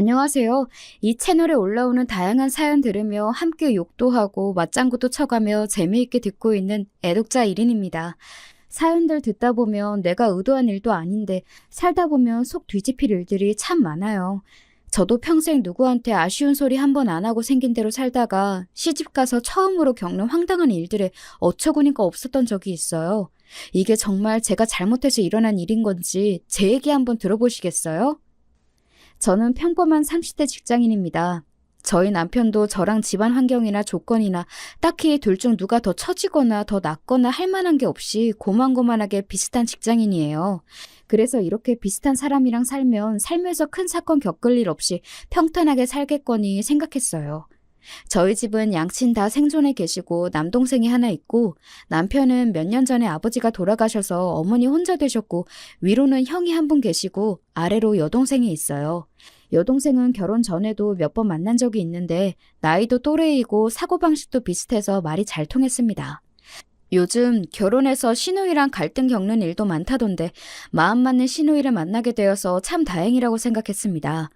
안녕하세요. 이 채널에 올라오는 다양한 사연 들으며 함께 욕도 하고 맞장구도 쳐가며 재미있게 듣고 있는 애독자 1인입니다. 사연들 듣다 보면 내가 의도한 일도 아닌데 살다 보면 속 뒤집힐 일들이 참 많아요. 저도 평생 누구한테 아쉬운 소리 한 번 안 하고 생긴 대로 살다가 시집가서 처음으로 겪는 황당한 일들에 어처구니가 없었던 적이 있어요. 이게 정말 제가 잘못해서 일어난 일인 건지 제 얘기 한번 들어보시겠어요? 저는 평범한 30대 직장인입니다. 저희 남편도 저랑 집안 환경이나 조건이나 딱히 둘 중 누가 더 처지거나 더 낫거나 할 만한 게 없이 고만고만하게 비슷한 직장인이에요. 그래서 이렇게 비슷한 사람이랑 살면 살면서 큰 사건 겪을 일 없이 평탄하게 살겠거니 생각했어요. 저희 집은 양친 다 생존해 계시고 남동생이 하나 있고 남편은 몇 년 전에 아버지가 돌아가셔서 어머니 혼자 되셨고 위로는 형이 한 분 계시고 아래로 여동생이 있어요. 여동생은 결혼 전에도 몇 번 만난 적이 있는데 나이도 또래이고 사고방식도 비슷해서 말이 잘 통했습니다. 요즘 결혼해서 시누이랑 갈등 겪는 일도 많다던데 마음 맞는 시누이를 만나게 되어서 참 다행이라고 생각했습니다.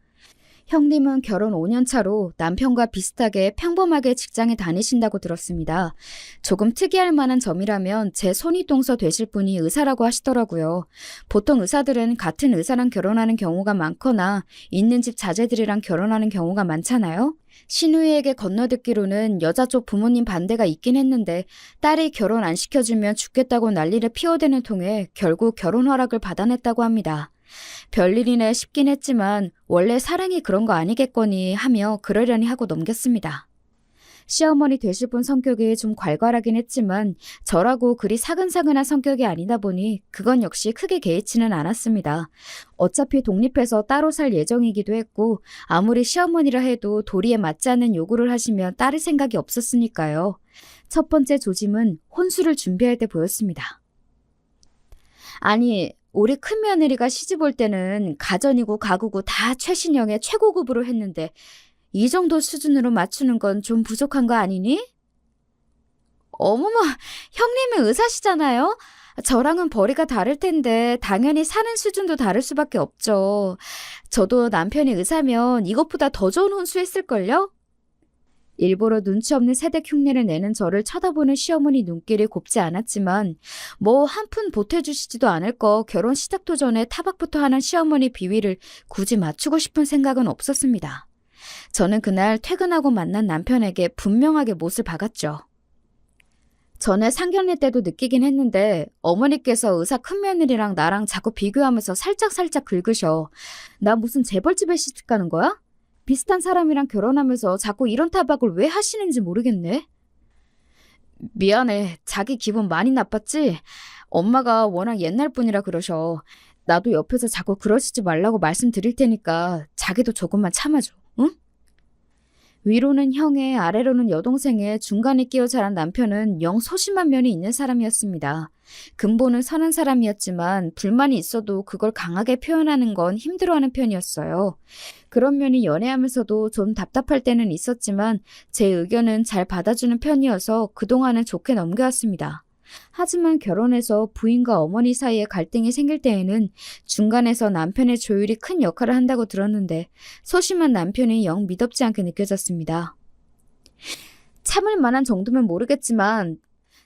형님은 결혼 5년 차로 남편과 비슷하게 평범하게 직장에 다니신다고 들었습니다. 조금 특이할 만한 점이라면 제 손윗동서 되실 분이 의사라고 하시더라고요. 보통 의사들은 같은 의사랑 결혼하는 경우가 많거나 있는 집 자제들이랑 결혼하는 경우가 많잖아요. 시누이에게 건너듣기로는 여자 쪽 부모님 반대가 있긴 했는데 딸이 결혼 안 시켜주면 죽겠다고 난리를 피워대는 통에 결국 결혼 허락을 받아냈다고 합니다. 별일이네 싶긴 했지만 원래 사랑이 그런 거 아니겠거니 하며 그러려니 하고 넘겼습니다. 시어머니 되실 분 성격이 좀 괄괄하긴 했지만 저라고 그리 사근사근한 성격이 아니다 보니 그건 역시 크게 개의치는 않았습니다. 어차피 독립해서 따로 살 예정이기도 했고 아무리 시어머니라 해도 도리에 맞지 않는 요구를 하시면 따를 생각이 없었으니까요. 첫 번째 조짐은 혼수를 준비할 때 보였습니다. 아니, 우리 큰며느리가 시집 올 때는 가전이고 가구고 다 최신형의 최고급으로 했는데 이 정도 수준으로 맞추는 건 좀 부족한 거 아니니? 어머머, 형님은 의사시잖아요? 저랑은 벌이가 다를 텐데 당연히 사는 수준도 다를 수밖에 없죠. 저도 남편이 의사면 이것보다 더 좋은 혼수했을걸요? 일부러 눈치 없는 세대 흉내를 내는 저를 쳐다보는 시어머니 눈길이 곱지 않았지만 뭐 한 푼 보태주시지도 않을 거 결혼 시작도 전에 타박부터 하는 시어머니 비위를 굳이 맞추고 싶은 생각은 없었습니다. 저는 그날 퇴근하고 만난 남편에게 분명하게 못을 박았죠. 전에 상견례 때도 느끼긴 했는데 어머니께서 의사 큰며느리랑 나랑 자꾸 비교하면서 살짝 긁으셔. 나 무슨 재벌집에 시집 가는 거야? 비슷한 사람이랑 결혼하면서 자꾸 이런 타박을 왜 하시는지 모르겠네. 미안해. 자기 기분 많이 나빴지? 엄마가 워낙 옛날 분이라 그러셔. 나도 옆에서 자꾸 그러시지 말라고 말씀드릴 테니까 자기도 조금만 참아줘. 응? 위로는 형에 아래로는 여동생에 중간에 끼어 자란 남편은 영 소심한 면이 있는 사람이었습니다. 근본은 선한 사람이었지만 불만이 있어도 그걸 강하게 표현하는 건 힘들어하는 편이었어요. 그런 면이 연애하면서도 좀 답답할 때는 있었지만 제 의견은 잘 받아주는 편이어서 그동안은 좋게 넘겨왔습니다. 하지만 결혼해서 부인과 어머니 사이에 갈등이 생길 때에는 중간에서 남편의 조율이 큰 역할을 한다고 들었는데 소심한 남편이 영 미덥지 않게 느껴졌습니다. 참을 만한 정도면 모르겠지만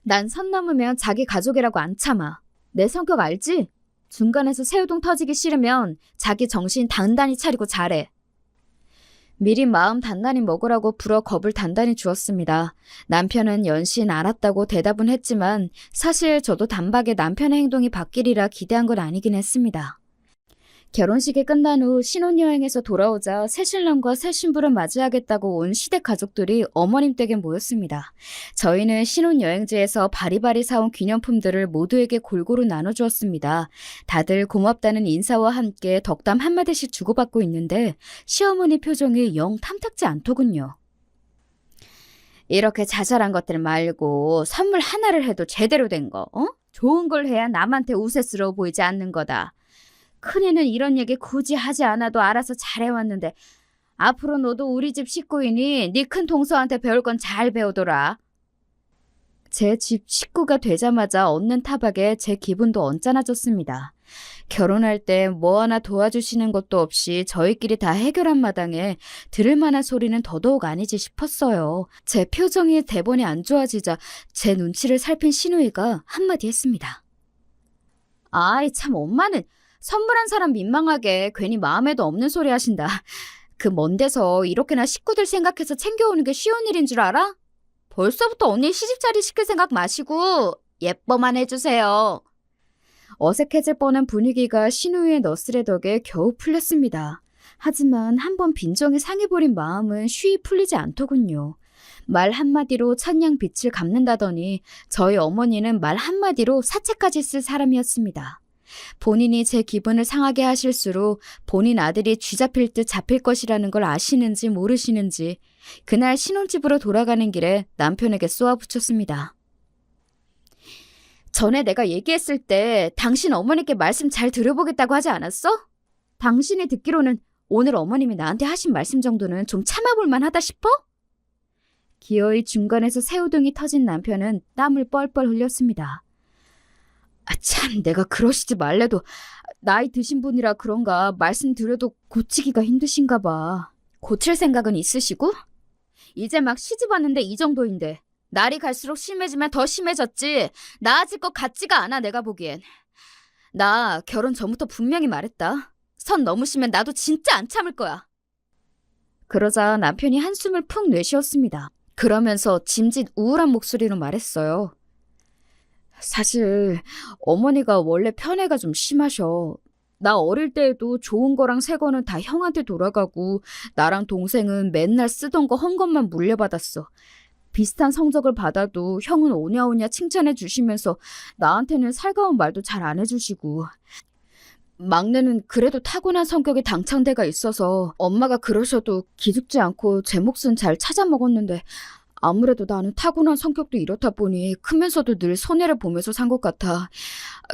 난 선 넘으면 자기 가족이라고 안 참아. 내 성격 알지? 중간에서 새우동 터지기 싫으면 자기 정신 단단히 차리고 잘해. 미리 마음 단단히 먹으라고 불어 겁을 단단히 주었습니다. 남편은 연신 알았다고 대답은 했지만 사실 저도 단박에 남편의 행동이 바뀌리라 기대한 건 아니긴 했습니다. 결혼식이 끝난 후 신혼여행에서 돌아오자 새신랑과 새신부를 맞이하겠다고 온 시댁 가족들이 어머님 댁에 모였습니다. 저희는 신혼여행지에서 바리바리 사온 기념품들을 모두에게 골고루 나눠주었습니다. 다들 고맙다는 인사와 함께 덕담 한마디씩 주고받고 있는데 시어머니 표정이 영 탐탁지 않더군요. 이렇게 자잘한 것들 말고 선물 하나를 해도 제대로 된 거, 좋은 걸 해야 남한테 우세스러워 보이지 않는 거다. 큰애는 이런 얘기 굳이 하지 않아도 알아서 잘해왔는데 앞으로 너도 우리 집 식구이니 네 큰 동서한테 배울 건 잘 배우더라. 제 집 식구가 되자마자 얻는 타박에 제 기분도 언짢아졌습니다. 결혼할 때 뭐 하나 도와주시는 것도 없이 저희끼리 다 해결한 마당에 들을 만한 소리는 더더욱 아니지 싶었어요. 제 표정이 대번이 안 좋아지자 제 눈치를 살핀 신우이가 한마디 했습니다. 아이 참 엄마는 선물한 사람 민망하게 괜히 마음에도 없는 소리 하신다. 그 먼 데서 이렇게나 식구들 생각해서 챙겨오는 게 쉬운 일인 줄 알아? 벌써부터 언니 시집자리 시킬 생각 마시고 예뻐만 해주세요. 어색해질 뻔한 분위기가 신우이의 너스레 덕에 겨우 풀렸습니다. 하지만 한번 빈정이 상해버린 마음은 쉬이 풀리지 않더군요. 말 한마디로 천냥 빛을 갚는다더니 저희 어머니는 말 한마디로 사채까지 쓸 사람이었습니다. 본인이 제 기분을 상하게 하실수록 본인 아들이 쥐잡힐 듯 잡힐 것이라는 걸 아시는지 모르시는지 그날 신혼집으로 돌아가는 길에 남편에게 쏘아붙였습니다. 전에 내가 얘기했을 때 당신 어머니께 말씀 잘 들어보겠다고 하지 않았어? 당신이 듣기로는 오늘 어머님이 나한테 하신 말씀 정도는 좀 참아볼 만하다 싶어? 기어이 중간에서 새우등이 터진 남편은 땀을 뻘뻘 흘렸습니다. 참 내가 그러시지 말래도 나이 드신 분이라 그런가 말씀드려도 고치기가 힘드신가 봐. 고칠 생각은 있으시고? 이제 막 시집 왔는데 이 정도인데 날이 갈수록 심해지면 더 심해졌지 나아질 것 같지가 않아 내가 보기엔. 나 결혼 전부터 분명히 말했다. 선 넘으시면 나도 진짜 안 참을 거야. 그러자 남편이 한숨을 푹 내쉬었습니다. 그러면서 짐짓 우울한 목소리로 말했어요. 사실 어머니가 원래 편애가 좀 심하셔. 나 어릴 때에도 좋은 거랑 새 거는 다 형한테 돌아가고 나랑 동생은 맨날 쓰던 거 헌 것만 물려받았어. 비슷한 성적을 받아도 형은 오냐오냐 칭찬해 주시면서 나한테는 살가운 말도 잘 안 해주시고 막내는 그래도 타고난 성격에 당창대가 있어서 엄마가 그러셔도 기죽지 않고 제 몫은 잘 찾아 먹었는데 아무래도 나는 타고난 성격도 이렇다 보니 크면서도 늘 손해를 보면서 산 것 같아.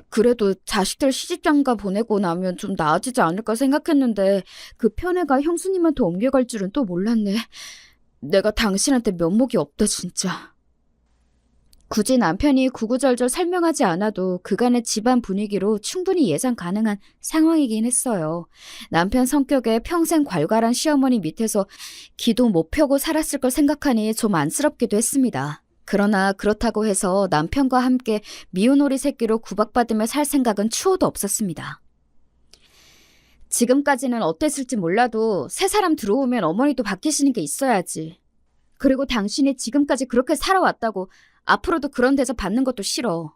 그래도 자식들 시집장가 보내고 나면 좀 나아지지 않을까 생각했는데 그 편애가 형수님한테 옮겨갈 줄은 또 몰랐네. 내가 당신한테 면목이 없다 진짜. 굳이 남편이 구구절절 설명하지 않아도 그간의 집안 분위기로 충분히 예상 가능한 상황이긴 했어요. 남편 성격에 평생 괄괄한 시어머니 밑에서 기도 못 펴고 살았을 걸 생각하니 좀 안쓰럽기도 했습니다. 그러나 그렇다고 해서 남편과 함께 미운 오리 새끼로 구박받으며 살 생각은 추호도 없었습니다. 지금까지는 어땠을지 몰라도 새 사람 들어오면 어머니도 바뀌시는 게 있어야지. 그리고 당신이 지금까지 그렇게 살아왔다고 앞으로도 그런 데서 받는 것도 싫어.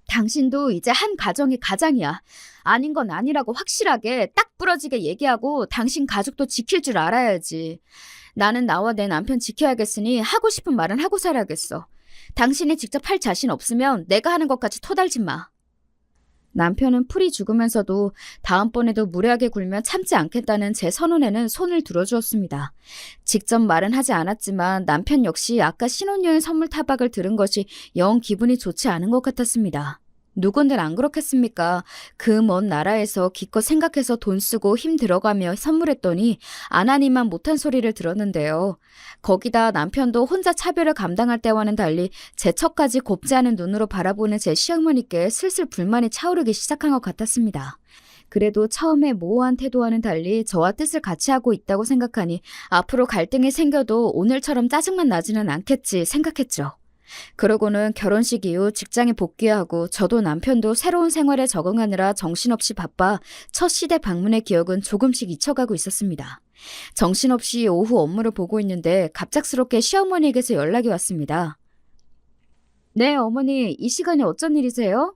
당신도 이제 한 가정이 가장이야. 아닌 건 아니라고 확실하게 딱 부러지게 얘기하고 당신 가족도 지킬 줄 알아야지. 나는 나와 내 남편 지켜야겠으니 하고 싶은 말은 하고 살아야겠어. 당신이 직접 할 자신 없으면 내가 하는 것까지 토달지 마. 남편은 풀이 죽으면서도 다음번에도 무례하게 굴면 참지 않겠다는 제 선언에는 손을 들어주었습니다. 직접 말은 하지 않았지만 남편 역시 아까 신혼여행 선물 타박을 들은 것이 영 기분이 좋지 않은 것 같았습니다. 누군들 안 그렇겠습니까? 그 먼 나라에서 기껏 생각해서 돈 쓰고 힘 들어가며 선물했더니 안 하니만 못한 소리를 들었는데요. 거기다 남편도 혼자 차별을 감당할 때와는 달리 제 척까지 곱지 않은 눈으로 바라보는 제 시어머니께 슬슬 불만이 차오르기 시작한 것 같았습니다. 그래도 처음에 모호한 태도와는 달리 저와 뜻을 같이 하고 있다고 생각하니 앞으로 갈등이 생겨도 오늘처럼 짜증만 나지는 않겠지 생각했죠. 그러고는 결혼식 이후 직장에 복귀하고 저도 남편도 새로운 생활에 적응하느라 정신없이 바빠 첫 시댁 방문의 기억은 조금씩 잊혀가고 있었습니다. 정신없이 오후 업무를 보고 있는데 갑작스럽게 시어머니에게서 연락이 왔습니다. 네, 어머니, 이 시간에 어쩐 일이세요?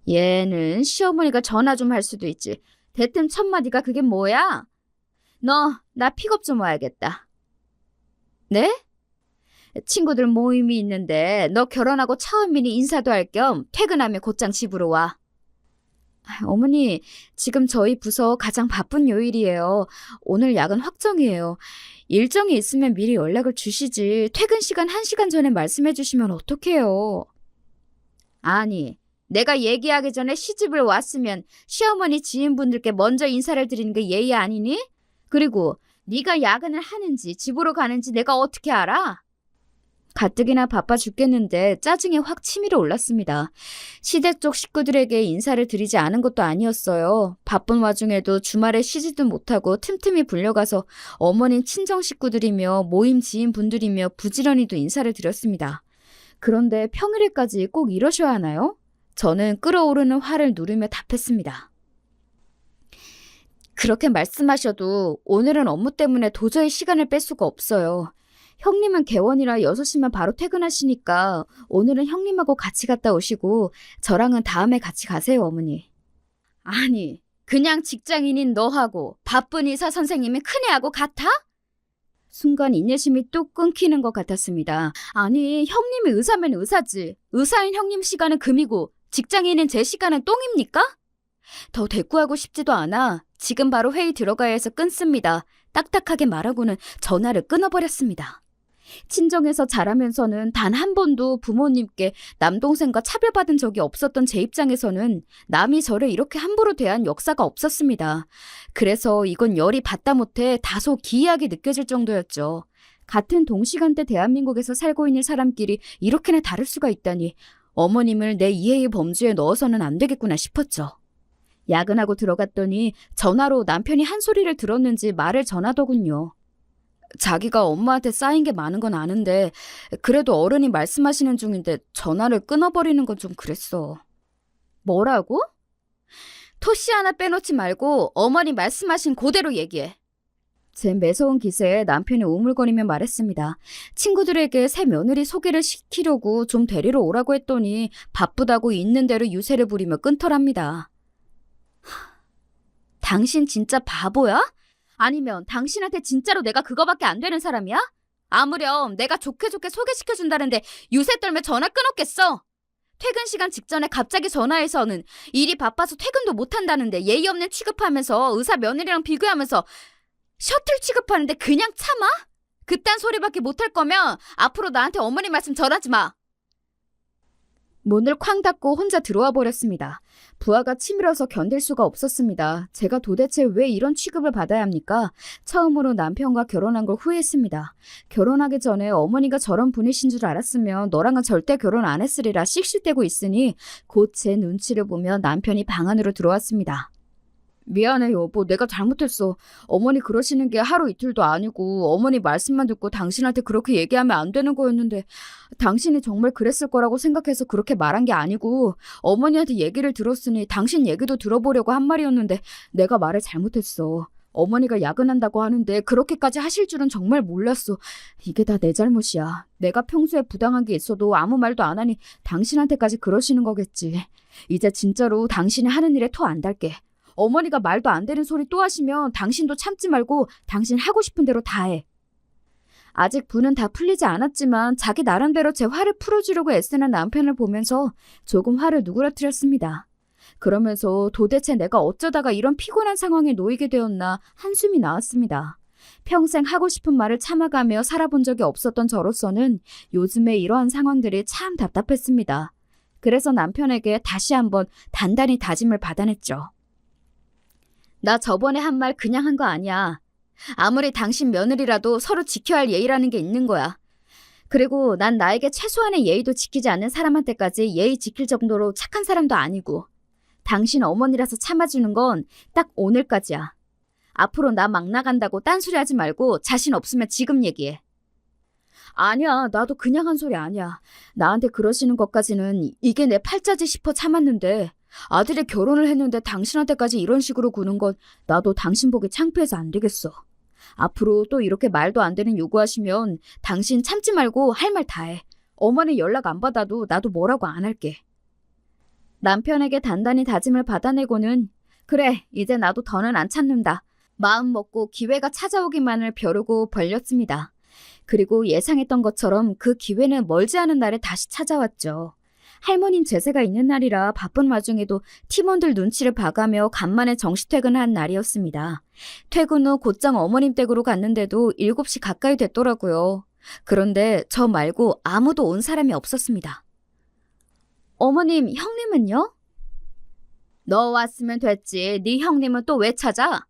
얘는 시어머니가 전화 좀 할 수도 있지. 대뜸 첫마디가 그게 뭐야? 나 픽업 좀 와야겠다. 네? 친구들 모임이 있는데 너 결혼하고 처음이니 인사도 할 겸 퇴근하면 곧장 집으로 와. 어머니, 지금 저희 부서 가장 바쁜 요일이에요. 오늘 야근 확정이에요. 일정이 있으면 미리 연락을 주시지. 퇴근 시간 1시간 전에 말씀해 주시면 어떡해요. 아니, 내가 얘기하기 전에 시집을 왔으면 시어머니 지인분들께 먼저 인사를 드리는 게 예의 아니니? 그리고 네가 야근을 하는지 집으로 가는지 내가 어떻게 알아? 가뜩이나 바빠 죽겠는데 짜증이 확 치밀어 올랐습니다. 시댁 쪽 식구들에게 인사를 드리지 않은 것도 아니었어요. 바쁜 와중에도 주말에 쉬지도 못하고 틈틈이 불려가서 어머님 친정 식구들이며 모임 지인분들이며 부지런히도 인사를 드렸습니다. 그런데 평일에까지 꼭 이러셔야 하나요? 저는 끓어오르는 화를 누르며 답했습니다. 그렇게 말씀하셔도 오늘은 업무 때문에 도저히 시간을 뺄 수가 없어요. 형님은 개원이라 6시면 바로 퇴근하시니까 오늘은 형님하고 같이 갔다 오시고 저랑은 다음에 같이 가세요, 어머니. 아니, 그냥 직장인인 너하고 바쁜 의사 선생님이 큰애하고 같아? 순간 인내심이 뚝 끊기는 것 같았습니다. 아니, 형님이 의사면 의사지. 의사인 형님 시간은 금이고 직장인인 제 시간은 똥입니까? 더 대꾸하고 싶지도 않아 지금 바로 회의 들어가야 해서 끊습니다. 딱딱하게 말하고는 전화를 끊어버렸습니다. 친정에서 자라면서는 단 한 번도 부모님께 남동생과 차별받은 적이 없었던 제 입장에서는 남이 저를 이렇게 함부로 대한 역사가 없었습니다. 그래서 이건 열이 받다 못해 다소 기이하게 느껴질 정도였죠. 같은 동시간대 대한민국에서 살고 있는 사람끼리 이렇게나 다를 수가 있다니 어머님을 내 이해의 범주에 넣어서는 안 되겠구나 싶었죠. 야근하고 들어갔더니 전화로 남편이 한 소리를 들었는지 말을 전하더군요. 자기가 엄마한테 쌓인 게 많은 건 아는데 그래도 어른이 말씀하시는 중인데 전화를 끊어버리는 건 좀 그랬어. 뭐라고? 토시 하나 빼놓지 말고 어머니 말씀하신 그대로 얘기해. 제 매서운 기세에 남편이 우물거리며 말했습니다. 친구들에게 새 며느리 소개를 시키려고 좀 데리러 오라고 했더니 바쁘다고 있는 대로 유세를 부리며 끊더랍니다. 당신 진짜 바보야? 아니면 당신한테 진짜로 내가 그거밖에 안 되는 사람이야? 아무렴 내가 좋게 소개시켜준다는데 유세 떨며 전화 끊었겠어. 퇴근 시간 직전에 갑자기 전화해서는 일이 바빠서 퇴근도 못한다는데 예의 없는 취급하면서 의사 며느리랑 비교하면서 셔틀 취급하는데 그냥 참아? 그딴 소리밖에 못할 거면 앞으로 나한테 어머니 말씀 전하지 마. 문을 쾅 닫고 혼자 들어와 버렸습니다. 부하가 치밀어서 견딜 수가 없었습니다. 제가 도대체 왜 이런 취급을 받아야 합니까? 처음으로 남편과 결혼한 걸 후회했습니다. 결혼하기 전에 어머니가 저런 분이신 줄 알았으면 너랑은 절대 결혼 안 했으리라 씩씩대고 있으니 곧 제 눈치를 보며 남편이 방 안으로 들어왔습니다. 미안해 여보, 내가 잘못했어. 어머니 그러시는 게 하루 이틀도 아니고 어머니 말씀만 듣고 당신한테 그렇게 얘기하면 안 되는 거였는데 당신이 정말 그랬을 거라고 생각해서 그렇게 말한 게 아니고 어머니한테 얘기를 들었으니 당신 얘기도 들어보려고 한 말이었는데 내가 말을 잘못했어. 어머니가 야근한다고 하는데 그렇게까지 하실 줄은 정말 몰랐어. 이게 다 내 잘못이야. 내가 평소에 부당한 게 있어도 아무 말도 안 하니 당신한테까지 그러시는 거겠지. 이제 진짜로 당신이 하는 일에 토 안 달게. 어머니가 말도 안 되는 소리 또 하시면 당신도 참지 말고 당신 하고 싶은 대로 다 해. 아직 분은 다 풀리지 않았지만 자기 나름대로 제 화를 풀어주려고 애쓰는 남편을 보면서 조금 화를 누그러뜨렸습니다. 그러면서 도대체 내가 어쩌다가 이런 피곤한 상황에 놓이게 되었나 한숨이 나왔습니다. 평생 하고 싶은 말을 참아가며 살아본 적이 없었던 저로서는 요즘에 이러한 상황들이 참 답답했습니다. 그래서 남편에게 다시 한번 단단히 다짐을 받아냈죠. 나 저번에 한 말 그냥 한 거 아니야. 아무리 당신 며느리라도 서로 지켜야 할 예의라는 게 있는 거야. 그리고 난 나에게 최소한의 예의도 지키지 않는 사람한테까지 예의 지킬 정도로 착한 사람도 아니고 당신 어머니라서 참아주는 건 딱 오늘까지야. 앞으로 나 막 나간다고 딴소리 하지 말고 자신 없으면 지금 얘기해. 아니야, 나도 그냥 한 소리 아니야. 나한테 그러시는 것까지는 이게 내 팔자지 싶어 참았는데 아들이 결혼을 했는데 당신한테까지 이런 식으로 구는 건 나도 당신 보기 창피해서 안 되겠어. 앞으로 또 이렇게 말도 안 되는 요구하시면 당신 참지 말고 할 말 다 해. 어머니 연락 안 받아도 나도 뭐라고 안 할게. 남편에게 단단히 다짐을 받아내고는 그래, 이제 나도 더는 안 참는다. 마음 먹고 기회가 찾아오기만을 벼르고 벌렸습니다. 그리고 예상했던 것처럼 그 기회는 멀지 않은 날에 다시 찾아왔죠. 할머님 제사가 있는 날이라 바쁜 와중에도 팀원들 눈치를 봐가며 간만에 정시퇴근을 한 날이었습니다. 퇴근 후 곧장 어머님 댁으로 갔는데도 7시 가까이 됐더라고요. 그런데 저 말고 아무도 온 사람이 없었습니다. 어머님, 형님은요? 너 왔으면 됐지. 네 형님은 또 왜 찾아?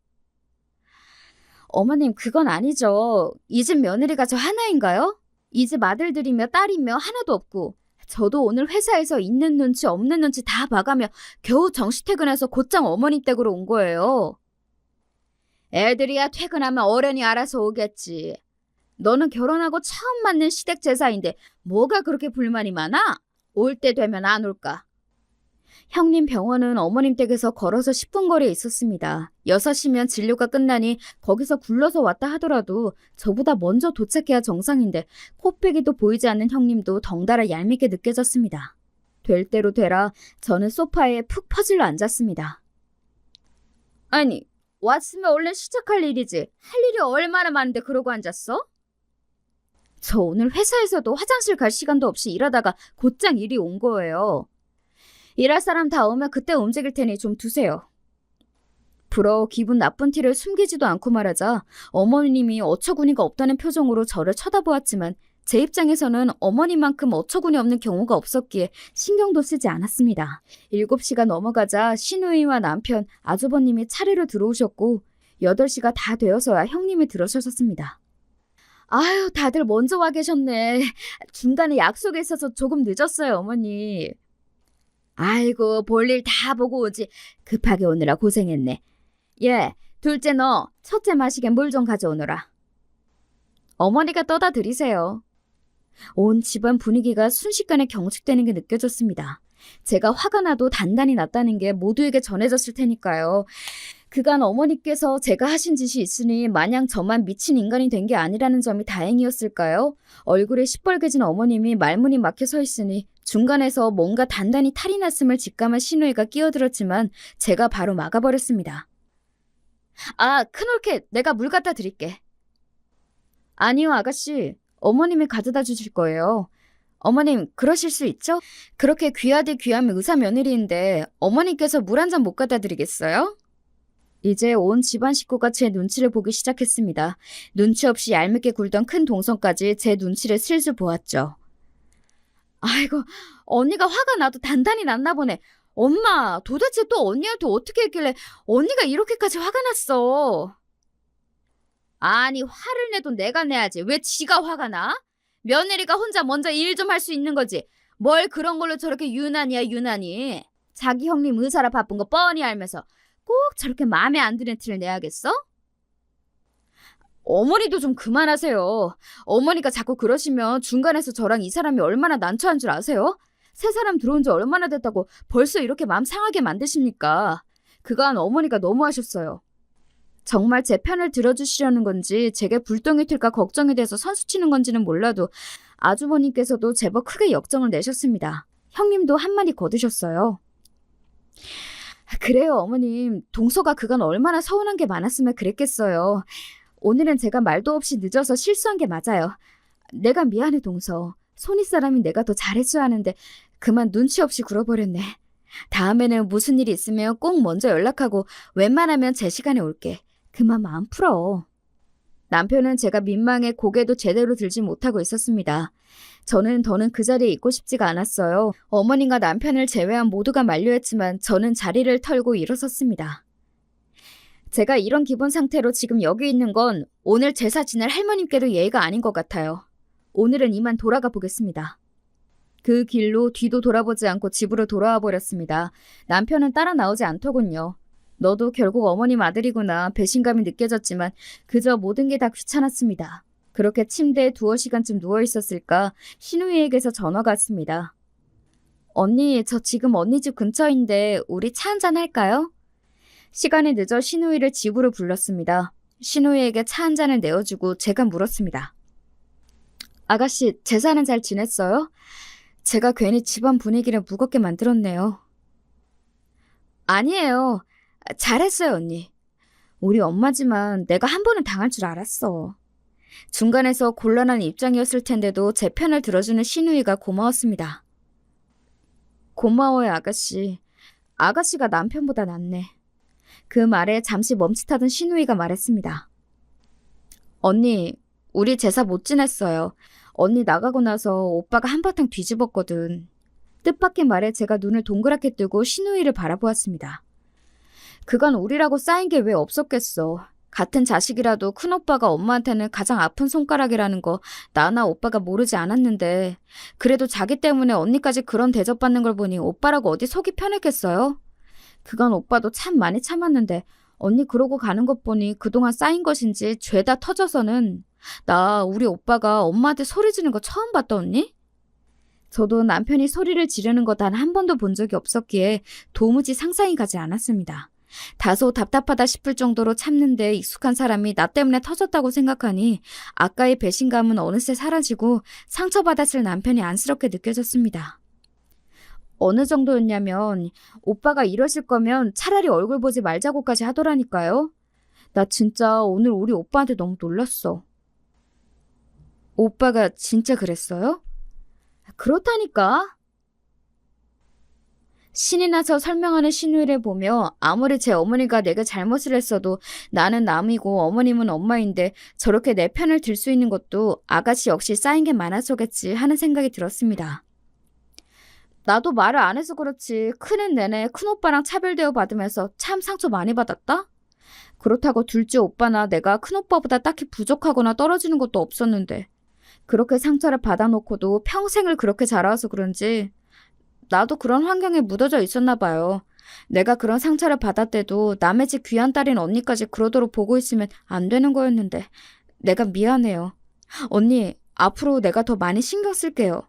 어머님, 그건 아니죠. 이 집 며느리가 저 하나인가요? 이 집 아들들이며 딸이며 하나도 없고 저도 오늘 회사에서 있는 눈치 없는 눈치 다 봐가며 겨우 정시 퇴근해서 곧장 어머님 댁으로 온 거예요. 애들이야 퇴근하면 어련히 알아서 오겠지. 너는 결혼하고 처음 맞는 시댁 제사인데 뭐가 그렇게 불만이 많아? 올 때 되면 안 올까? 형님 병원은 어머님 댁에서 걸어서 10분 거리에 있었습니다. 6시면 진료가 끝나니 거기서 굴러서 왔다 하더라도 저보다 먼저 도착해야 정상인데 코빼기도 보이지 않는 형님도 덩달아 얄밉게 느껴졌습니다. 될 대로 되라 저는 소파에 푹 퍼질러 앉았습니다. 아니, 왔으면 얼른 시작할 일이지. 할 일이 얼마나 많은데 그러고 앉았어? 저 오늘 회사에서도 화장실 갈 시간도 없이 일하다가 곧장 일이 온 거예요. 일할 사람 다 오면 그때 움직일 테니 좀 두세요. 불어 기분 나쁜 티를 숨기지도 않고 말하자 어머님이 어처구니가 없다는 표정으로 저를 쳐다보았지만 제 입장에서는 어머니만큼 어처구니 없는 경우가 없었기에 신경도 쓰지 않았습니다. 7시가 넘어가자 시누이와 남편, 아주버님이 차례로 들어오셨고 8시가 다 되어서야 형님이 들어서셨습니다. 아유, 다들 먼저 와 계셨네. 중간에 약속이 있어서 조금 늦었어요, 어머니. 아이고, 볼일 다 보고 오지. 급하게 오느라 고생했네. 예, 둘째 너 첫째 마시게 물 좀 가져오너라. 어머니가 떠다 드리세요. 온 집안 분위기가 순식간에 경직되는 게 느껴졌습니다. 제가 화가 나도 단단히 났다는 게 모두에게 전해졌을 테니까요. 그간 어머니께서 제가 하신 짓이 있으니 마냥 저만 미친 인간이 된 게 아니라는 점이 다행이었을까요? 얼굴에 시뻘개진 어머님이 말문이 막혀 서 있으니 중간에서 뭔가 단단히 탈이 났음을 직감한 시누이가 끼어들었지만 제가 바로 막아버렸습니다. 아, 큰올케 내가 물 갖다 드릴게. 아니요, 아가씨. 어머님이 가져다 주실 거예요. 어머님, 그러실 수 있죠? 그렇게 귀하디 귀한 의사 며느리인데 어머님께서 물 한 잔 못 갖다 드리겠어요? 이제 온 집안 식구가 제 눈치를 보기 시작했습니다. 눈치 없이 얄밉게 굴던 큰 동성까지 제 눈치를 슬슬 보았죠. 아이고, 언니가 화가 나도 단단히 났나 보네. 엄마, 도대체 또 언니한테 어떻게 했길래 언니가 이렇게까지 화가 났어? 아니, 화를 내도 내가 내야지. 왜 지가 화가 나? 며느리가 혼자 먼저 일 좀 할 수 있는 거지. 뭘 그런 걸로 저렇게 유난이야, 유난히. 자기 형님 의사라 바쁜 거 뻔히 알면서 꼭 저렇게 마음에 안 드는 티를 내야겠어? 어머니도 좀 그만하세요. 어머니가 자꾸 그러시면 중간에서 저랑 이 사람이 얼마나 난처한 줄 아세요? 새 사람 들어온 지 얼마나 됐다고 벌써 이렇게 마음 상하게 만드십니까? 그간 어머니가 너무하셨어요. 정말 제 편을 들어주시려는 건지 제게 불똥이 튈까 걱정이 돼서 선수치는 건지는 몰라도 아주버님께서도 제법 크게 역정을 내셨습니다. 형님도 한마디 거두셨어요. 그래요, 어머님. 동서가 그간 얼마나 서운한 게 많았으면 그랬겠어요. 오늘은 제가 말도 없이 늦어서 실수한 게 맞아요. 내가 미안해, 동서. 손윗 사람이 내가 더 잘했어야 하는데 그만 눈치 없이 굴어버렸네. 다음에는 무슨 일이 있으면 꼭 먼저 연락하고 웬만하면 제 시간에 올게. 그만 마음 풀어. 남편은 제가 민망해 고개도 제대로 들지 못하고 있었습니다. 저는 더는 그 자리에 있고 싶지가 않았어요. 어머님과 남편을 제외한 모두가 만류했지만 저는 자리를 털고 일어섰습니다. 제가 이런 기분 상태로 지금 여기 있는 건 오늘 제사 지낼 할머님께도 예의가 아닌 것 같아요. 오늘은 이만 돌아가 보겠습니다. 그 길로 뒤도 돌아보지 않고 집으로 돌아와 버렸습니다. 남편은 따라 나오지 않더군요. 너도 결국 어머님 아들이구나 배신감이 느껴졌지만 그저 모든 게 다 귀찮았습니다. 그렇게 침대에 2시간쯤 누워있었을까 신우이에게서 전화가 왔습니다. 언니, 저 지금 언니 집 근처인데 우리 차 한잔 할까요? 시간이 늦어 신우이를 집으로 불렀습니다. 신우이에게 차 한 잔을 내어주고 제가 물었습니다. 아가씨, 제사는 잘 지냈어요? 제가 괜히 집안 분위기를 무겁게 만들었네요. 아니에요. 잘했어요, 언니. 우리 엄마지만 내가 한 번은 당할 줄 알았어. 중간에서 곤란한 입장이었을 텐데도 제 편을 들어주는 신우이가 고마웠습니다. 고마워요, 아가씨. 아가씨가 남편보다 낫네. 그 말에 잠시 멈칫하던 신우이가 말했습니다. 언니, 우리 제사 못 지냈어요. 언니 나가고 나서 오빠가 한바탕 뒤집었거든. 뜻밖의 말에 제가 눈을 동그랗게 뜨고 신우이를 바라보았습니다. 그간 우리라고 쌓인 게 왜 없었겠어. 같은 자식이라도 큰오빠가 엄마한테는 가장 아픈 손가락이라는 거 나나 오빠가 모르지 않았는데 그래도 자기 때문에 언니까지 그런 대접받는 걸 보니 오빠라고 어디 속이 편했겠어요? 그간 오빠도 참 많이 참았는데 언니 그러고 가는 것 보니 그동안 쌓인 것인지 죄다 터져서는 나 우리 오빠가 엄마한테 소리 지르는 거 처음 봤다 언니? 저도 남편이 소리를 지르는 거 단 한 번도 본 적이 없었기에 도무지 상상이 가지 않았습니다. 다소 답답하다 싶을 정도로 참는데 익숙한 사람이 나 때문에 터졌다고 생각하니 아까의 배신감은 어느새 사라지고 상처받았을 남편이 안쓰럽게 느껴졌습니다. 어느 정도였냐면 오빠가 이러실 거면 차라리 얼굴 보지 말자고까지 하더라니까요. 나 진짜 오늘 우리 오빠한테 너무 놀랐어. 오빠가 진짜 그랬어요? 그렇다니까. 신이 나서 설명하는 신우이를 보며 아무리 제 어머니가 내가 잘못을 했어도 나는 남이고 어머님은 엄마인데 저렇게 내 편을 들 수 있는 것도 아가씨 역시 쌓인 게 많아서겠지 하는 생각이 들었습니다. 나도 말을 안 해서 그렇지 크는 내내 큰오빠랑 차별대우 받으면서 참 상처 많이 받았다? 그렇다고 둘째 오빠나 내가 큰오빠보다 딱히 부족하거나 떨어지는 것도 없었는데 그렇게 상처를 받아놓고도 평생을 그렇게 자라와서 그런지 나도 그런 환경에 묻어져 있었나 봐요. 내가 그런 상처를 받았대도 남의 집 귀한 딸인 언니까지 그러도록 보고 있으면 안 되는 거였는데 내가 미안해요. 언니, 앞으로 내가 더 많이 신경 쓸게요.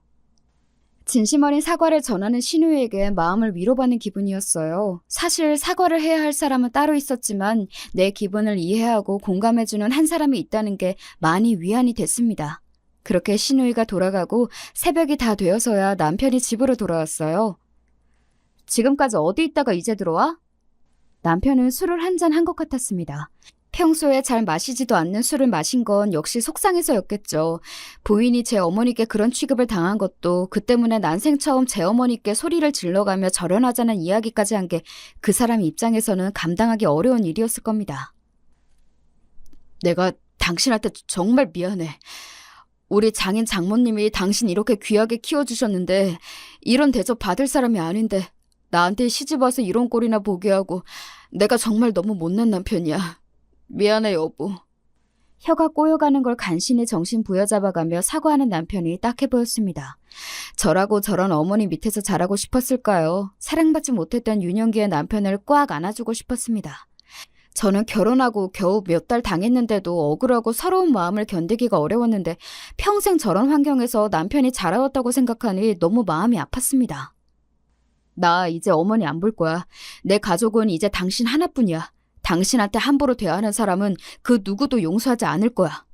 진심 어린 사과를 전하는 신우에게 마음을 위로받는 기분이었어요. 사실 사과를 해야 할 사람은 따로 있었지만 내 기분을 이해하고 공감해주는 한 사람이 있다는 게 많이 위안이 됐습니다. 그렇게 신우이가 돌아가고 새벽이 다 되어서야 남편이 집으로 돌아왔어요. 지금까지 어디 있다가 이제 들어와? 남편은 술을 한 잔 한 것 같았습니다. 평소에 잘 마시지도 않는 술을 마신 건 역시 속상해서였겠죠. 부인이 제 어머니께 그런 취급을 당한 것도 그 때문에 난생 처음 제 어머니께 소리를 질러가며 절연하자는 이야기까지 한 게 그 사람 입장에서는 감당하기 어려운 일이었을 겁니다. 내가 당신한테 정말 미안해. 우리 장인 장모님이 당신 이렇게 귀하게 키워주셨는데 이런 대접 받을 사람이 아닌데 나한테 시집와서 이런 꼴이나 보게 하고 내가 정말 너무 못난 남편이야. 미안해 여보. 혀가 꼬여가는 걸 간신히 정신 부여잡아가며 사과하는 남편이 딱해 보였습니다. 저라고 저런 어머니 밑에서 자라고 싶었을까요? 사랑받지 못했던 유년기의 남편을 꽉 안아주고 싶었습니다. 저는 결혼하고 겨우 몇 달 당했는데도 억울하고 서러운 마음을 견디기가 어려웠는데 평생 저런 환경에서 남편이 자라왔다고 생각하니 너무 마음이 아팠습니다. 나 이제 어머니 안 볼 거야. 내 가족은 이제 당신 하나뿐이야. 당신한테 함부로 대하는 사람은 그 누구도 용서하지 않을 거야.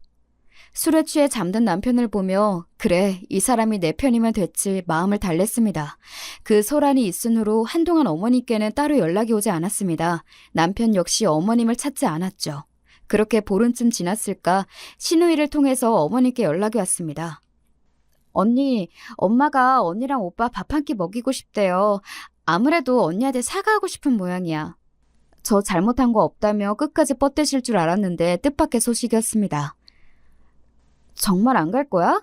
술에 취해 잠든 남편을 보며 그래 이 사람이 내 편이면 됐지 마음을 달랬습니다. 그 소란이 있은 후로 한동안 어머니께는 따로 연락이 오지 않았습니다. 남편 역시 어머님을 찾지 않았죠. 그렇게 보름쯤 지났을까 신우이를 통해서 어머니께 연락이 왔습니다. 언니, 엄마가 언니랑 오빠 밥 한 끼 먹이고 싶대요. 아무래도 언니한테 사과하고 싶은 모양이야. 저 잘못한 거 없다며 끝까지 뻗대실 줄 알았는데 뜻밖의 소식이었습니다. 정말 안 갈 거야?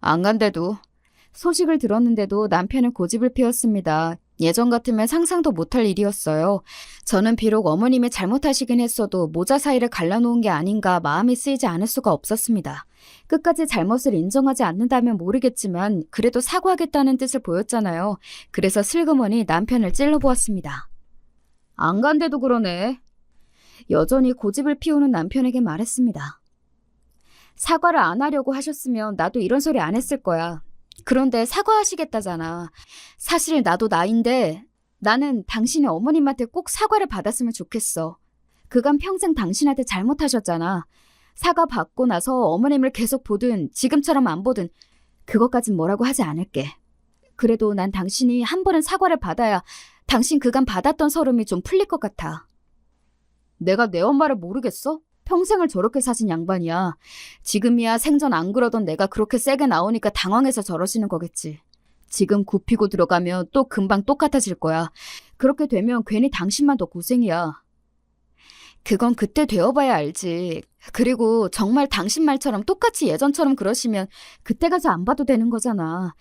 안 간대도. 소식을 들었는데도 남편은 고집을 피웠습니다. 예전 같으면 상상도 못할 일이었어요. 저는 비록 어머님이 잘못하시긴 했어도 모자 사이를 갈라놓은 게 아닌가 마음이 쓰이지 않을 수가 없었습니다. 끝까지 잘못을 인정하지 않는다면 모르겠지만 그래도 사과하겠다는 뜻을 보였잖아요. 그래서 슬그머니 남편을 찔러보았습니다. 안 간대도 그러네. 여전히 고집을 피우는 남편에게 말했습니다. 사과를 안 하려고 하셨으면 나도 이런 소리 안 했을 거야. 그런데 사과하시겠다잖아. 사실 나도 나인데 나는 당신이 어머님한테 꼭 사과를 받았으면 좋겠어. 그간 평생 당신한테 잘못하셨잖아. 사과 받고 나서 어머님을 계속 보든 지금처럼 안 보든 그것까진 뭐라고 하지 않을게. 그래도 난 당신이 한 번은 사과를 받아야 당신 그간 받았던 서름이 좀 풀릴 것 같아. 내가 내 엄마를 모르겠어? 평생을 저렇게 사신 양반이야. 지금이야 생전 안 그러던 내가 그렇게 세게 나오니까 당황해서 저러시는 거겠지. 지금 굽히고 들어가면 또 금방 똑같아질 거야. 그렇게 되면 괜히 당신만 더 고생이야. 그건 그때 되어봐야 알지. 그리고 정말 당신 말처럼 똑같이 예전처럼 그러시면 그때 가서 안 봐도 되는 거잖아.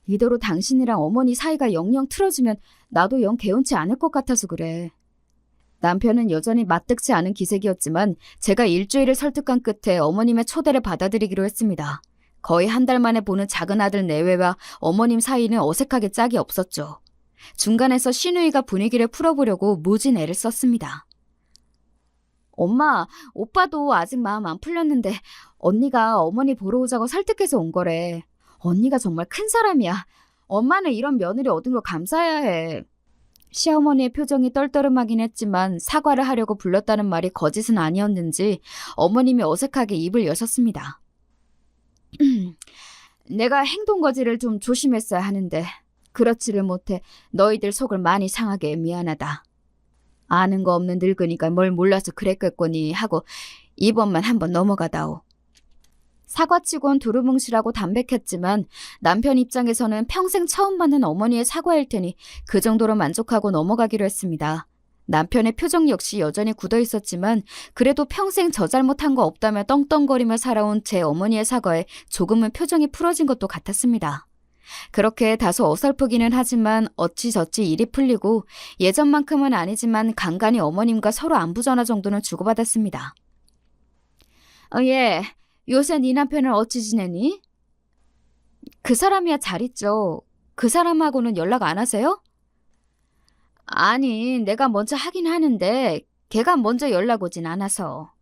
이대로 당신이랑 어머니 사이가 영영 틀어지면 나도 영 개운치 않을 것 같아서 그래. 남편은 여전히 마뜩지 않은 기색이었지만 제가 일주일을 설득한 끝에 어머님의 초대를 받아들이기로 했습니다. 거의 한 달 만에 보는 작은 아들 내외와 어머님 사이는 어색하게 짝이 없었죠. 중간에서 신우이가 분위기를 풀어보려고 무진 애를 썼습니다. 엄마, 오빠도 아직 마음 안 풀렸는데 언니가 어머니 보러 오자고 설득해서 온 거래. 언니가 정말 큰 사람이야. 엄마는 이런 며느리 얻은 걸 감사해야 해. 시어머니의 표정이 떨떠름하긴 했지만 사과를 하려고 불렀다는 말이 거짓은 아니었는지 어머님이 어색하게 입을 여셨습니다. 내가 행동거지를 좀 조심했어야 하는데 그렇지를 못해 너희들 속을 많이 상하게 미안하다. 아는 거 없는 늙으니까 뭘 몰라서 그랬겠거니 하고 이번만 한번 넘어가다오. 사과치곤 두루뭉실하고 담백했지만 남편 입장에서는 평생 처음 받는 어머니의 사과일 테니 그 정도로 만족하고 넘어가기로 했습니다. 남편의 표정 역시 여전히 굳어 있었지만 그래도 평생 저 잘못한 거 없다며 떵떵거리며 살아온 제 어머니의 사과에 조금은 표정이 풀어진 것도 같았습니다. 그렇게 다소 어설프기는 하지만 어찌저찌 일이 풀리고 예전만큼은 아니지만 간간히 어머님과 서로 안부 전화 정도는 주고받았습니다. 예, 요새 네 남편은 어찌 지내니? 그 사람이야 잘 있죠. 그 사람하고는 연락 안 하세요? 아니, 내가 먼저 하긴 하는데 걔가 먼저 연락 오진 않아서.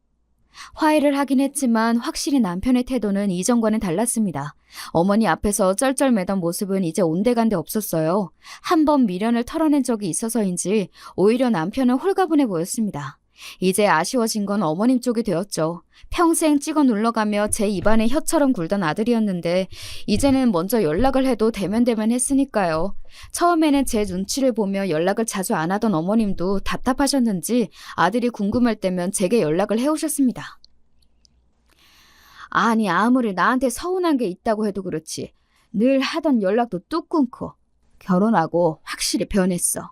화해를 하긴 했지만 확실히 남편의 태도는 이전과는 달랐습니다. 어머니 앞에서 쩔쩔매던 모습은 이제 온데간데 없었어요. 한 번 미련을 털어낸 적이 있어서인지 오히려 남편은 홀가분해 보였습니다. 이제 아쉬워진 건 어머님 쪽이 되었죠. 평생 찍어 눌러가며 제 입안에 혀처럼 굴던 아들이었는데 이제는 먼저 연락을 해도 대면대면 했으니까요. 처음에는 제 눈치를 보며 연락을 자주 안 하던 어머님도 답답하셨는지 아들이 궁금할 때면 제게 연락을 해오셨습니다. 아니 아무리 나한테 서운한 게 있다고 해도 그렇지 늘 하던 연락도 뚝 끊고 결혼하고 확실히 변했어.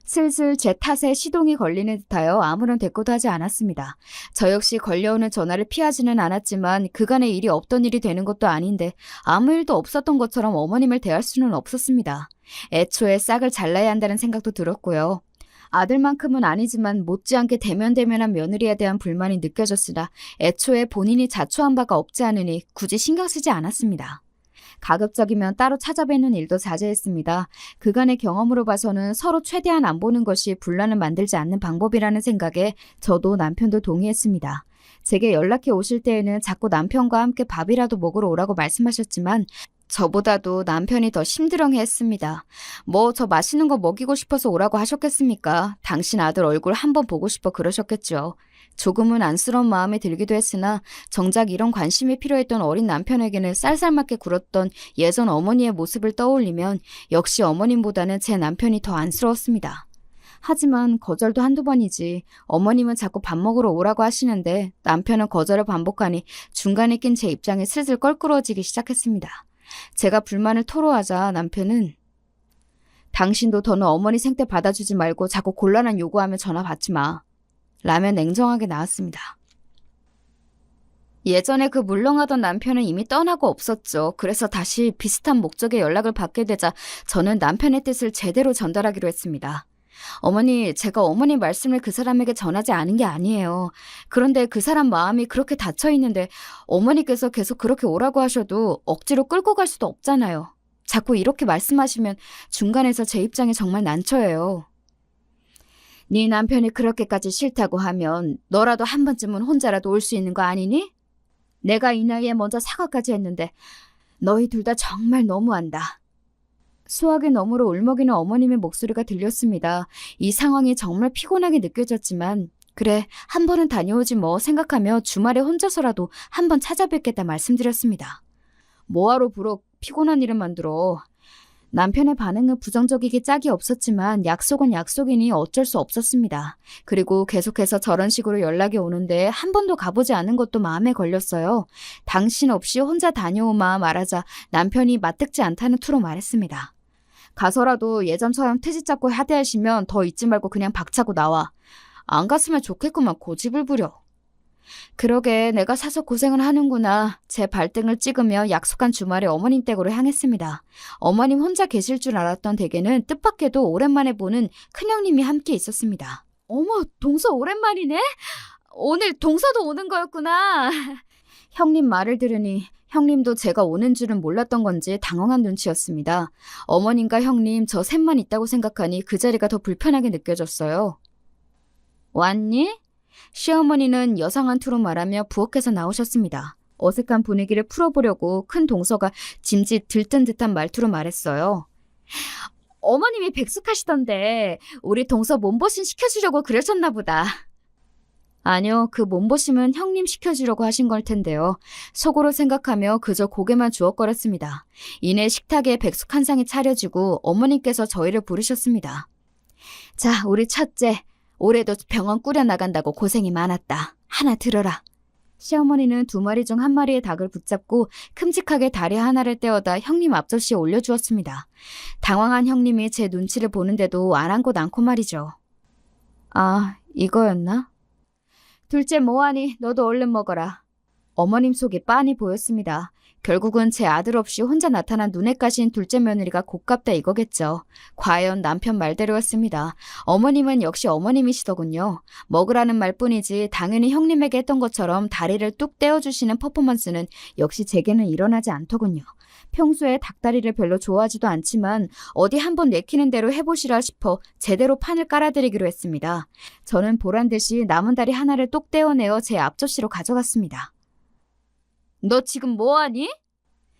슬슬 제 탓에 시동이 걸리는 듯하여 아무런 대꾸도 하지 않았습니다. 저 역시 걸려오는 전화를 피하지는 않았지만 그간의 일이 없던 일이 되는 것도 아닌데 아무 일도 없었던 것처럼 어머님을 대할 수는 없었습니다. 애초에 싹을 잘라야 한다는 생각도 들었고요. 아들만큼은 아니지만 못지않게 대면대면한 며느리에 대한 불만이 느껴졌으나 애초에 본인이 자초한 바가 없지 않으니 굳이 신경 쓰지 않았습니다. 가급적이면 따로 찾아뵙는 일도 자제했습니다. 그간의 경험으로 봐서는 서로 최대한 안 보는 것이 분란을 만들지 않는 방법이라는 생각에 저도 남편도 동의했습니다. 제게 연락해 오실 때에는 자꾸 남편과 함께 밥이라도 먹으러 오라고 말씀하셨지만 저보다도 남편이 더 심드렁해했습니다. 뭐 저 맛있는 거 먹이고 싶어서 오라고 하셨겠습니까? 당신 아들 얼굴 한번 보고 싶어 그러셨겠죠. 조금은 안쓰러운 마음이 들기도 했으나 정작 이런 관심이 필요했던 어린 남편에게는 쌀쌀맞게 굴었던 예전 어머니의 모습을 떠올리면 역시 어머님보다는 제 남편이 더 안쓰러웠습니다. 하지만 거절도 한두 번이지 어머님은 자꾸 밥 먹으러 오라고 하시는데 남편은 거절을 반복하니 중간에 낀 제 입장이 슬슬 껄끄러워지기 시작했습니다. 제가 불만을 토로하자 남편은 당신도 더는 어머니 생태 받아주지 말고 자꾸 곤란한 요구하면 전화 받지 마. 라며 냉정하게 나왔습니다. 예전에 그 물렁하던 남편은 이미 떠나고 없었죠. 그래서 다시 비슷한 목적의 연락을 받게 되자 저는 남편의 뜻을 제대로 전달하기로 했습니다. 어머니, 제가 어머니 말씀을 그 사람에게 전하지 않은 게 아니에요. 그런데 그 사람 마음이 그렇게 닫혀 있는데 어머니께서 계속 그렇게 오라고 하셔도 억지로 끌고 갈 수도 없잖아요. 자꾸 이렇게 말씀하시면 중간에서 제 입장이 정말 난처해요. 네 남편이 그렇게까지 싫다고 하면 너라도 한 번쯤은 혼자라도 올 수 있는 거 아니니? 내가 이 나이에 먼저 사과까지 했는데 너희 둘 다 정말 너무한다. 수화기 너머로 울먹이는 어머님의 목소리가 들렸습니다. 이 상황이 정말 피곤하게 느껴졌지만 그래 한 번은 다녀오지 뭐 생각하며 주말에 혼자서라도 한 번 찾아뵙겠다 말씀드렸습니다. 뭐하러 부록 피곤한 일을 만들어. 남편의 반응은 부정적이기 짝이 없었지만 약속은 약속이니 어쩔 수 없었습니다. 그리고 계속해서 저런 식으로 연락이 오는데 한 번도 가보지 않은 것도 마음에 걸렸어요. 당신 없이 혼자 다녀오마 말하자 남편이 맞듣지 않다는 투로 말했습니다. 가서라도 예전처럼 트집 잡고 하대하시면 더 있지 말고 그냥 박차고 나와. 안 갔으면 좋겠구만 고집을 부려. 그러게 내가 사서 고생을 하는구나. 제 발등을 찍으며 약속한 주말에 어머님 댁으로 향했습니다. 어머님 혼자 계실 줄 알았던 댁에는 뜻밖에도 오랜만에 보는 큰형님이 함께 있었습니다. 어머, 동서 오랜만이네? 오늘 동서도 오는 거였구나. 형님 말을 들으니 형님도 제가 오는 줄은 몰랐던 건지 당황한 눈치였습니다. 어머님과 형님 저 셋만 있다고 생각하니 그 자리가 더 불편하게 느껴졌어요. 왔니? 시어머니는 여상한 투로 말하며 부엌에서 나오셨습니다. 어색한 분위기를 풀어보려고 큰 동서가 짐짓 들뜬 듯한 말투로 말했어요. 어머님이 백숙하시던데 우리 동서 몸보신 시켜주려고 그러셨나 보다. 아니요, 그 몸보심은 형님 시켜주려고 하신 걸 텐데요. 속으로 생각하며 그저 고개만 주걱거렸습니다. 이내 식탁에 백숙 한 상이 차려지고 어머님께서 저희를 부르셨습니다. 자, 우리 첫째, 올해도 병원 꾸려나간다고 고생이 많았다. 하나 들어라. 시어머니는 2마리 중 1마리의 닭을 붙잡고 큼직하게 다리 하나를 떼어다 형님 앞접시에 올려주었습니다. 당황한 형님이 제 눈치를 보는데도 아랑곳 않고 말이죠. 아, 이거였나? 둘째 뭐하니? 너도 얼른 먹어라. 어머님 속이 빤히 보였습니다. 결국은 제 아들 없이 혼자 나타난 눈에 까신 둘째 며느리가 곱깝다 이거겠죠. 과연 남편 말대로였습니다. 어머님은 역시 어머님이시더군요. 먹으라는 말뿐이지 당연히 형님에게 했던 것처럼 다리를 뚝 떼어주시는 퍼포먼스는 역시 제게는 일어나지 않더군요. 평소에 닭다리를 별로 좋아하지도 않지만 어디 한번 내키는 대로 해보시라 싶어 제대로 판을 깔아드리기로 했습니다. 저는 보란듯이 남은 다리 하나를 똑 떼어내어 제 앞접시로 가져갔습니다. 너 지금 뭐하니?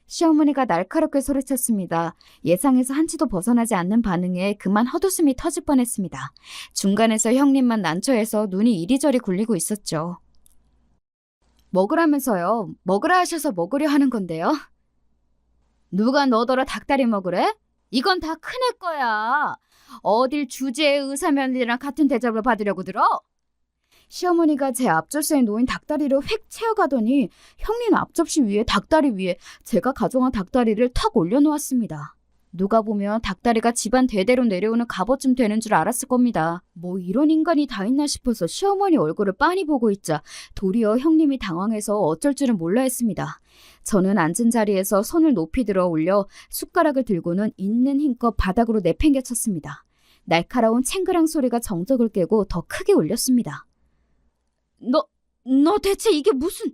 시어머니가 날카롭게 소리쳤습니다. 예상에서 한치도 벗어나지 않는 반응에 그만 헛웃음이 터질 뻔했습니다. 중간에서 형님만 난처해서 눈이 이리저리 굴리고 있었죠. 먹으라면서요. 먹으라 하셔서 먹으려 하는 건데요. 누가 너더러 닭다리 먹으래? 이건 다 큰애 거야. 어딜 주제의 의사면이랑 같은 대접을 받으려고 들어? 시어머니가 제 앞접시에 놓인 닭다리를 휙 채워가더니 형님 앞접시 위에 닭다리 위에 제가 가져간 닭다리를 턱 올려놓았습니다. 누가 보면 닭다리가 집안 대대로 내려오는 갑옷쯤 되는 줄 알았을 겁니다. 뭐 이런 인간이 다 있나 싶어서 시어머니 얼굴을 빤히 보고 있자 도리어 형님이 당황해서 어쩔 줄은 몰라 했습니다. 저는 앉은 자리에서 손을 높이 들어 올려 숟가락을 들고는 있는 힘껏 바닥으로 내팽개쳤습니다. 날카로운 챙그랑 소리가 정적을 깨고 더 크게 울렸습니다. 너 대체 이게 무슨...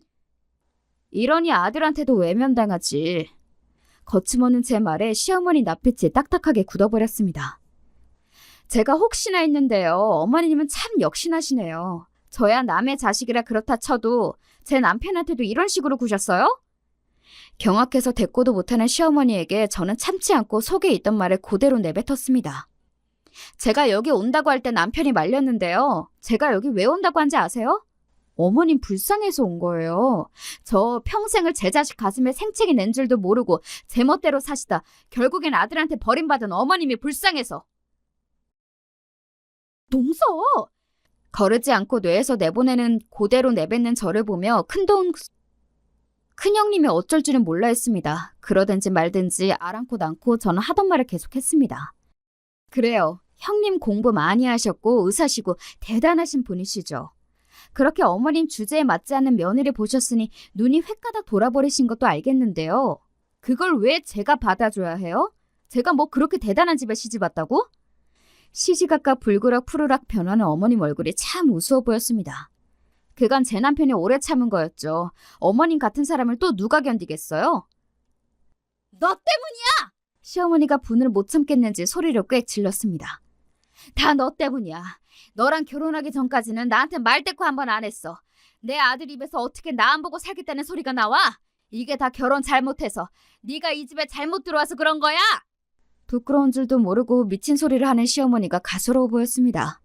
이러니 아들한테도 외면당하지. 거침없는 제 말에 시어머니 낯빛이 딱딱하게 굳어버렸습니다. 제가 혹시나 했는데요. 어머님은 참 역신하시네요. 저야 남의 자식이라 그렇다 쳐도 제 남편한테도 이런 식으로 구셨어요? 경악해서 대꾸도 못하는 시어머니에게 저는 참지 않고 속에 있던 말을 그대로 내뱉었습니다. 제가 여기 온다고 할 때 남편이 말렸는데요. 제가 여기 왜 온다고 한지 아세요? 어머님 불쌍해서 온 거예요. 저 평생을 제 자식 가슴에 생채기 낸 줄도 모르고 제 멋대로 사시다 결국엔 아들한테 버림받은 어머님이 불쌍해서. 동서! 거르지 않고 뇌에서 내보내는 그대로 내뱉는 저를 보며 큰형님이 어쩔 줄은 몰라 했습니다. 그러든지 말든지 아랑곳 않고 저는 하던 말을 계속했습니다. 그래요. 형님 공부 많이 하셨고 의사시고 대단하신 분이시죠. 그렇게 어머님 주제에 맞지 않는 며느리 보셨으니 눈이 횟가닥 돌아버리신 것도 알겠는데요. 그걸 왜 제가 받아줘야 해요? 제가 뭐 그렇게 대단한 집에 시집왔다고? 시시각각 불그락 푸르락 변하는 어머님 얼굴이 참 우스워 보였습니다. 그간 제 남편이 오래 참은 거였죠. 어머님 같은 사람을 또 누가 견디겠어요? 너 때문이야! 시어머니가 분을 못 참겠는지 소리를 꽥 질렀습니다. 다 너 때문이야. 너랑 결혼하기 전까지는 나한테 말대꾸 한 번 안 했어. 내 아들 입에서 어떻게 나 안 보고 살겠다는 소리가 나와? 이게 다 결혼 잘못해서 네가 이 집에 잘못 들어와서 그런 거야? 부끄러운 줄도 모르고 미친 소리를 하는 시어머니가 가소로워 보였습니다.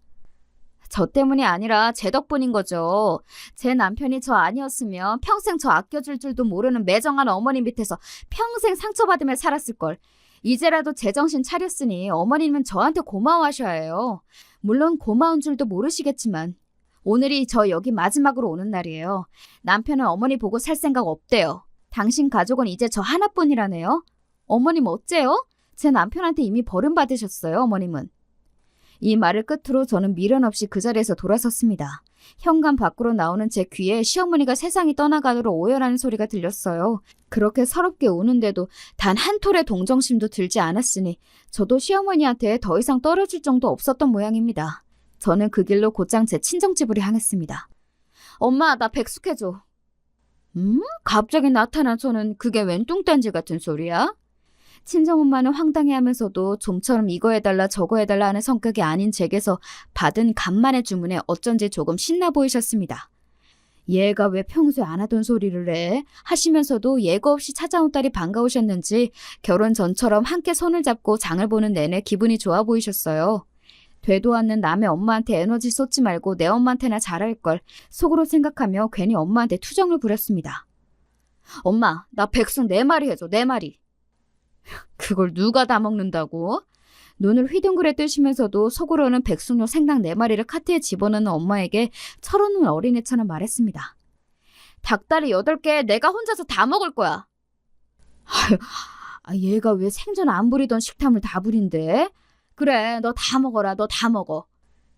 저 때문이 아니라 제 덕분인 거죠. 제 남편이 저 아니었으면 평생 저 아껴줄 줄도 모르는 매정한 어머니 밑에서 평생 상처받으며 살았을걸. 이제라도 제정신 차렸으니 어머님은 저한테 고마워하셔야 해요. 물론 고마운 줄도 모르시겠지만 오늘이 저 여기 마지막으로 오는 날이에요. 남편은 어머니 보고 살 생각 없대요. 당신 가족은 이제 저 하나뿐이라네요. 어머님 어째요? 제 남편한테 이미 버림받으셨어요, 어머님은. 이 말을 끝으로 저는 미련 없이 그 자리에서 돌아섰습니다. 현관 밖으로 나오는 제 귀에 시어머니가 세상이 떠나가도록 오열하는 소리가 들렸어요. 그렇게 서럽게 우는데도 단 한 톨의 동정심도 들지 않았으니 저도 시어머니한테 더 이상 떨어질 정도 없었던 모양입니다. 저는 그 길로 곧장 제 친정집으로 향했습니다. 엄마, 나 백숙해줘. 갑자기 나타난 저는 그게 웬 뚱딴지 같은 소리야? 친정엄마는 황당해하면서도 좀처럼 이거 해달라 저거 해달라 하는 성격이 아닌 제게서 받은 간만의 주문에 어쩐지 조금 신나 보이셨습니다. 얘가 왜 평소에 안 하던 소리를 해? 하시면서도 예고 없이 찾아온 딸이 반가우셨는지 결혼 전처럼 함께 손을 잡고 장을 보는 내내 기분이 좋아 보이셨어요. 되도 않는 남의 엄마한테 에너지 쏟지 말고 내 엄마한테나 잘할 걸 속으로 생각하며 괜히 엄마한테 투정을 부렸습니다. 엄마, 나 백숙 4마리 해줘, 4마리. 그걸 누가 다 먹는다고? 눈을 휘둥그레 뜨시면서도 속으로는 백숙용 생닭 4마리를 카트에 집어넣는 엄마에게 철없는 어린애처럼 말했습니다. 닭다리 8개 내가 혼자서 다 먹을 거야. 얘가 왜 생전 안 부리던 식탐을 다 부린대? 그래, 너 다 먹어라, 너 다 먹어.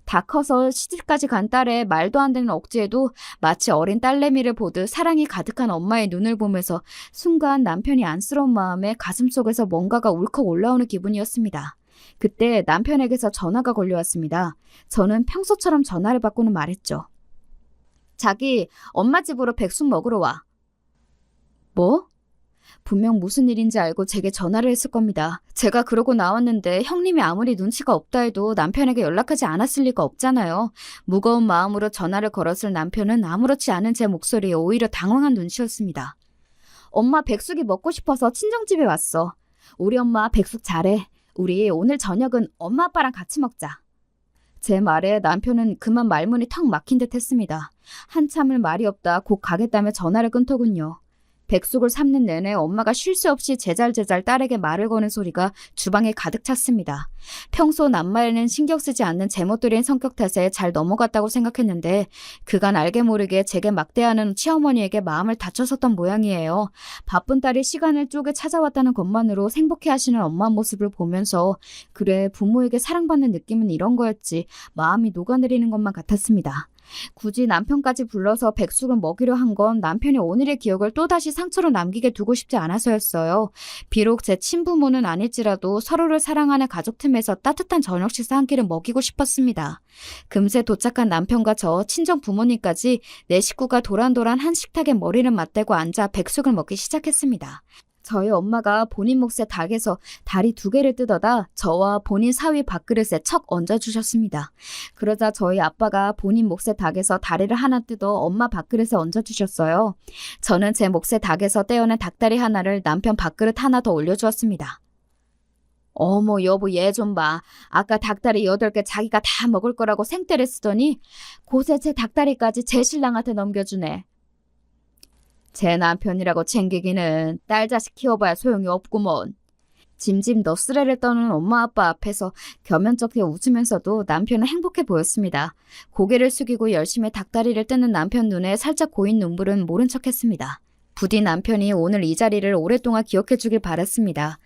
다 커서 시집까지 간 딸의 말도 안 되는 억지에도 마치 어린 딸내미를 보듯 사랑이 가득한 엄마의 눈을 보면서 순간 남편이 안쓰러운 마음에 가슴속에서 뭔가가 울컥 올라오는 기분이었습니다. 그때 남편에게서 전화가 걸려왔습니다. 저는 평소처럼 전화를 받고는 말했죠. 자기, 엄마 집으로 백숙 먹으러 와. 뭐? 분명 무슨 일인지 알고 제게 전화를 했을 겁니다. 제가 그러고 나왔는데 형님이 아무리 눈치가 없다 해도 남편에게 연락하지 않았을 리가 없잖아요. 무거운 마음으로 전화를 걸었을 남편은 아무렇지 않은 제 목소리에 오히려 당황한 눈치였습니다. 엄마 백숙이 먹고 싶어서 친정집에 왔어. 우리 엄마 백숙 잘해. 우리 오늘 저녁은 엄마 아빠랑 같이 먹자. 제 말에 남편은 그만 말문이 턱 막힌 듯 했습니다. 한참을 말이 없다 곧 가겠다며 전화를 끊더군요. 백숙을 삶는 내내 엄마가 쉴 새 없이 제잘제잘 딸에게 말을 거는 소리가 주방에 가득 찼습니다. 평소 남말에는 신경 쓰지 않는 제멋들인 성격 탓에 잘 넘어갔다고 생각했는데 그간 알게 모르게 제게 막대하는 시어머니에게 마음을 다쳤었던 모양이에요. 바쁜 딸이 시간을 쪼개 찾아왔다는 것만으로 생복해하시는 엄마 모습을 보면서 그래, 부모에게 사랑받는 느낌은 이런 거였지 마음이 녹아내리는 것만 같았습니다. 굳이 남편까지 불러서 백숙을 먹이려 한 건 남편이 오늘의 기억을 또다시 상처로 남기게 두고 싶지 않아서였어요. 비록 제 친부모는 아닐지라도 서로를 사랑하는 가족 틈에서 따뜻한 저녁 식사 한 끼를 먹이고 싶었습니다. 금세 도착한 남편과 저 친정 부모님까지 내 식구가 도란도란 한 식탁에 머리를 맞대고 앉아 백숙을 먹기 시작했습니다. 저희 엄마가 본인 몫의 닭에서 다리 2개를 뜯어다 저와 본인 사위 밥그릇에 척 얹어주셨습니다. 그러자 저희 아빠가 본인 몫의 닭에서 다리를 하나 뜯어 엄마 밥그릇에 얹어주셨어요. 저는 제 몫의 닭에서 떼어낸 닭다리 하나를 남편 밥그릇 하나 더 올려주었습니다. 어머 여보 얘 좀 봐. 아까 닭다리 8개 자기가 다 먹을 거라고 생떼를 쓰더니 곳에 제 닭다리까지 제 신랑한테 넘겨주네. 제 남편이라고 챙기기는 딸 자식 키워봐야 소용이 없구먼. 짐짐 너스레를 떠는 엄마 아빠 앞에서 겸연쩍게 웃으면서도 남편은 행복해 보였습니다. 고개를 숙이고 열심히 닭다리를 뜯는 남편 눈에 살짝 고인 눈물은 모른 척했습니다. 부디 남편이 오늘 이 자리를 오랫동안 기억해 주길 바랐습니다.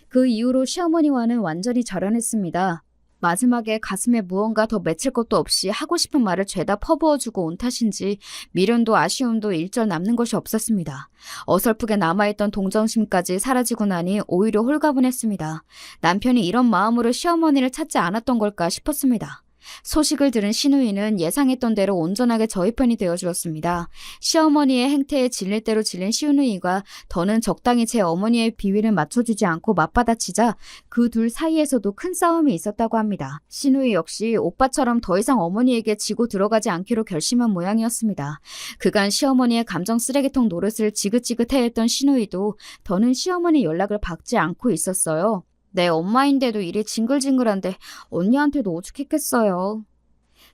그 이후로 시어머니와는 완전히 절연했습니다. 마지막에 가슴에 무언가 더 맺힐 것도 없이 하고 싶은 말을 죄다 퍼부어주고 온 탓인지 미련도 아쉬움도 일절 남는 것이 없었습니다. 어설프게 남아있던 동정심까지 사라지고 나니 오히려 홀가분했습니다. 남편이 이런 마음으로 시어머니를 찾지 않았던 걸까 싶었습니다. 소식을 들은 시누이는 예상했던 대로 온전하게 저희 편이 되어주었습니다. 시어머니의 행태에 질릴 대로 질린 시누이가 더는 적당히 제 어머니의 비위를 맞춰주지 않고 맞받아치자 그 둘 사이에서도 큰 싸움이 있었다고 합니다. 시누이 역시 오빠처럼 더 이상 어머니에게 지고 들어가지 않기로 결심한 모양이었습니다. 그간 시어머니의 감정 쓰레기통 노릇을 지긋지긋해했던 시누이도 더는 시어머니 연락을 받지 않고 있었어요. 내 엄마인데도 일이 징글징글한데 언니한테도 오죽했겠어요.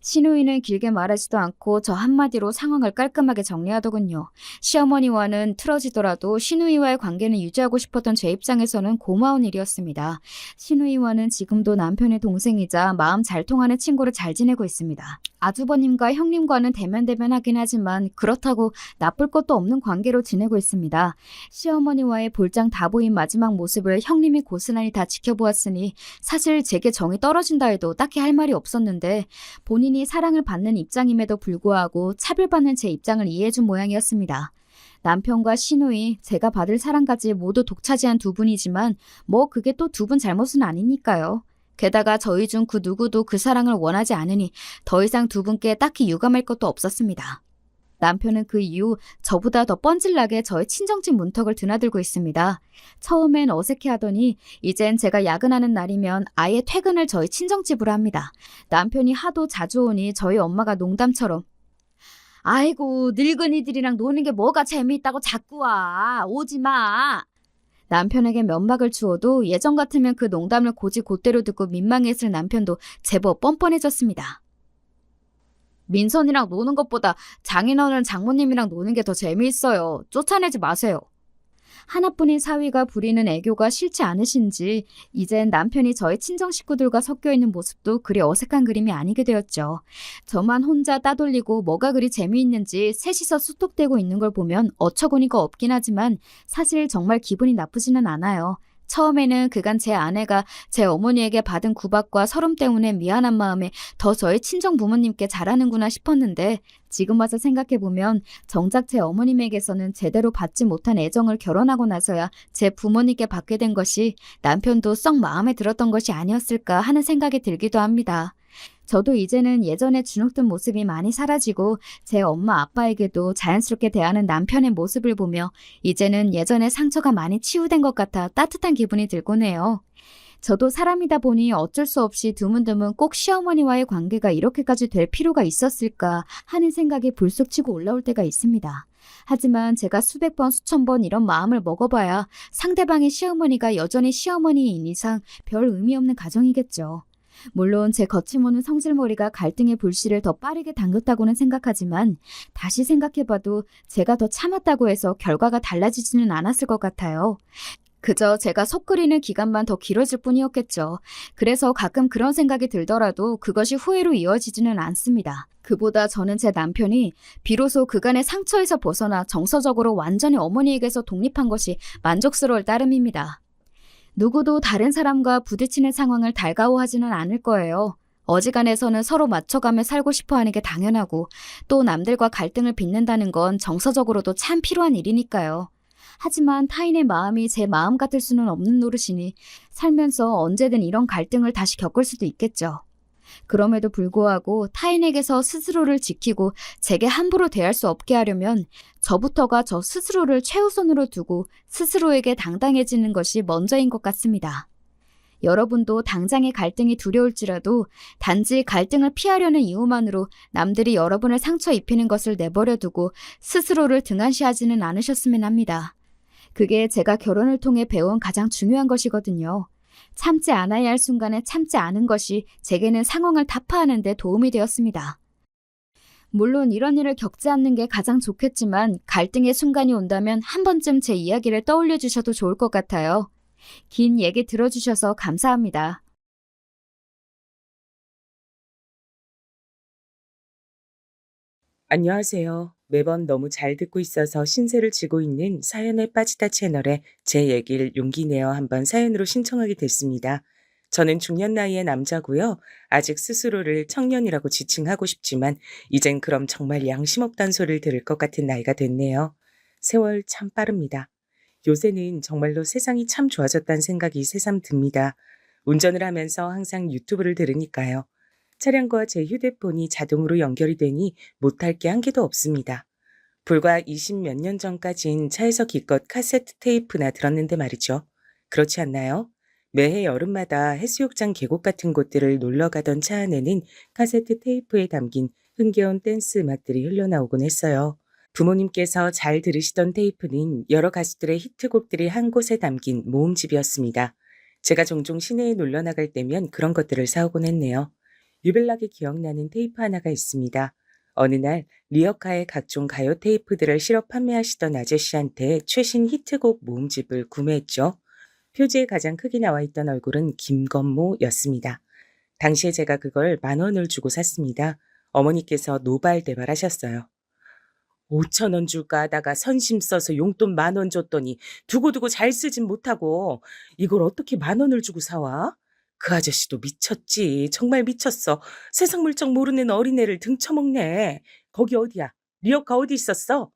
시누이는 길게 말하지도 않고 저 한마디로 상황을 깔끔하게 정리하더군요. 시어머니와는 틀어지더라도 시누이와의 관계는 유지하고 싶었던 제 입장에서는 고마운 일이었습니다. 시누이와는 지금도 남편의 동생이자 마음 잘 통하는 친구를 잘 지내고 있습니다. 아주버님과 형님과는 대면대면하긴 하지만 그렇다고 나쁠 것도 없는 관계로 지내고 있습니다. 시어머니와의 볼장 다 보인 마지막 모습을 형님이 고스란히 다 지켜보았으니 사실 제게 정이 떨어진다 해도 딱히 할 말이 없었는데 본인이 사랑을 받는 입장임에도 불구하고 차별받는 제 입장을 이해해준 모양이었습니다. 남편과 시누이, 제가 받을 사랑까지 모두 독차지한 두 분이지만 뭐 그게 또 두 분 잘못은 아니니까요. 게다가 저희 중 그 누구도 그 사랑을 원하지 않으니 더 이상 두 분께 딱히 유감할 것도 없었습니다. 남편은 그 이후 저보다 더 뻔질나게 저의 친정집 문턱을 드나들고 있습니다. 처음엔 어색해하더니 이젠 제가 야근하는 날이면 아예 퇴근을 저희 친정집으로 합니다. 남편이 하도 자주 오니 저희 엄마가 농담처럼 아이고 늙은이들이랑 노는 게 뭐가 재미있다고 자꾸 와. 오지 마. 남편에게 면박을 주어도 예전 같으면 그 농담을 곧대로 듣고 민망했을 남편도 제법 뻔뻔해졌습니다. 민선이랑 노는 것보다 장인어른 장모님이랑 노는 게 더 재미있어요. 쫓아내지 마세요. 하나뿐인 사위가 부리는 애교가 싫지 않으신지 이젠 남편이 저희 친정 식구들과 섞여 있는 모습도 그리 어색한 그림이 아니게 되었죠. 저만 혼자 따돌리고 뭐가 그리 재미있는지 셋이서 수톡대고 있는 걸 보면 어처구니가 없긴 하지만 사실 정말 기분이 나쁘지는 않아요. 처음에는 그간 제 아내가 제 어머니에게 받은 구박과 서름 때문에 미안한 마음에 더 저희 친정 부모님께 잘하는구나 싶었는데 지금 와서 생각해보면 정작 제 어머님에게서는 제대로 받지 못한 애정을 결혼하고 나서야 제 부모님께 받게 된 것이 남편도 썩 마음에 들었던 것이 아니었을까 하는 생각이 들기도 합니다. 저도 이제는 예전에 주눅든 모습이 많이 사라지고 제 엄마 아빠에게도 자연스럽게 대하는 남편의 모습을 보며 이제는 예전에 상처가 많이 치유된 것 같아 따뜻한 기분이 들곤 해요. 저도 사람이다 보니 어쩔 수 없이 드문드문 꼭 시어머니와의 관계가 이렇게까지 될 필요가 있었을까 하는 생각이 불쑥 치고 올라올 때가 있습니다. 하지만 제가 수백 번 수천 번 이런 마음을 먹어봐야 상대방의 시어머니가 여전히 시어머니인 이상 별 의미 없는 가정이겠죠. 물론 제 거침없는 성질머리가 갈등의 불씨를 더 빠르게 당겼다고는 생각하지만 다시 생각해봐도 제가 더 참았다고 해서 결과가 달라지지는 않았을 것 같아요. 그저 제가 속 끓이는 기간만 더 길어질 뿐이었겠죠. 그래서 가끔 그런 생각이 들더라도 그것이 후회로 이어지지는 않습니다. 그보다 저는 제 남편이 비로소 그간의 상처에서 벗어나 정서적으로 완전히 어머니에게서 독립한 것이 만족스러울 따름입니다. 누구도 다른 사람과 부딪히는 상황을 달가워하지는 않을 거예요. 어지간해서는 서로 맞춰가며 살고 싶어하는 게 당연하고 또 남들과 갈등을 빚는다는 건 정서적으로도 참 필요한 일이니까요. 하지만 타인의 마음이 제 마음 같을 수는 없는 노릇이니 살면서 언제든 이런 갈등을 다시 겪을 수도 있겠죠. 그럼에도 불구하고 타인에게서 스스로를 지키고 제게 함부로 대할 수 없게 하려면 저부터가 저 스스로를 최우선으로 두고 스스로에게 당당해지는 것이 먼저인 것 같습니다. 여러분도 당장의 갈등이 두려울지라도 단지 갈등을 피하려는 이유만으로 남들이 여러분을 상처 입히는 것을 내버려 두고 스스로를 등한시하지는 않으셨으면 합니다. 그게 제가 결혼을 통해 배운 가장 중요한 것이거든요. 참지 않아야 할 순간에 참지 않은 것이 제게는 상황을 타파하는 데 도움이 되었습니다. 물론 이런 일을 겪지 않는 게 가장 좋겠지만 갈등의 순간이 온다면 한 번쯤 제 이야기를 떠올려 주셔도 좋을 것 같아요. 긴 얘기 들어주셔서 감사합니다. 안녕하세요. 매번 너무 잘 듣고 있어서 신세를 지고 있는 사연에 빠지다 채널에 제 얘기를 용기 내어 한번 사연으로 신청하게 됐습니다. 저는 중년 나이의 남자고요. 아직 스스로를 청년이라고 지칭하고 싶지만 이젠 그럼 정말 양심 없단 소리를 들을 것 같은 나이가 됐네요. 세월 참 빠릅니다. 요새는 정말로 세상이 참 좋아졌다는 생각이 새삼 듭니다. 운전을 하면서 항상 유튜브를 들으니까요. 차량과 제 휴대폰이 자동으로 연결이 되니 못할 게 한 개도 없습니다. 불과 20 몇 년 전까진 차에서 기껏 카세트 테이프나 들었는데 말이죠. 그렇지 않나요? 매해 여름마다 해수욕장 계곡 같은 곳들을 놀러 가던 차 안에는 카세트 테이프에 담긴 흥겨운 댄스 음악들이 흘러나오곤 했어요. 부모님께서 잘 들으시던 테이프는 여러 가수들의 히트곡들이 한 곳에 담긴 모음집이었습니다. 제가 종종 시내에 놀러 나갈 때면 그런 것들을 사오곤 했네요. 유별나게 기억나는 테이프 하나가 있습니다. 어느 날 리어카의 각종 가요 테이프들을 실어 판매하시던 아저씨한테 최신 히트곡 모음집을 구매했죠. 표지에 가장 크게 나와 있던 얼굴은 김건모였습니다. 당시에 제가 그걸 10,000원을 주고 샀습니다. 어머니께서 노발대발하셨어요. 5,000원 줄까 하다가 선심 써서 용돈 10,000원 줬더니 두고두고 잘 쓰진 못하고 이걸 어떻게 10,000원을 주고 사와? 그 아저씨도 미쳤지. 정말 미쳤어. 세상 물정 모르는 어린애를 등쳐먹네. 거기 어디야? 리어카 어디 있었어?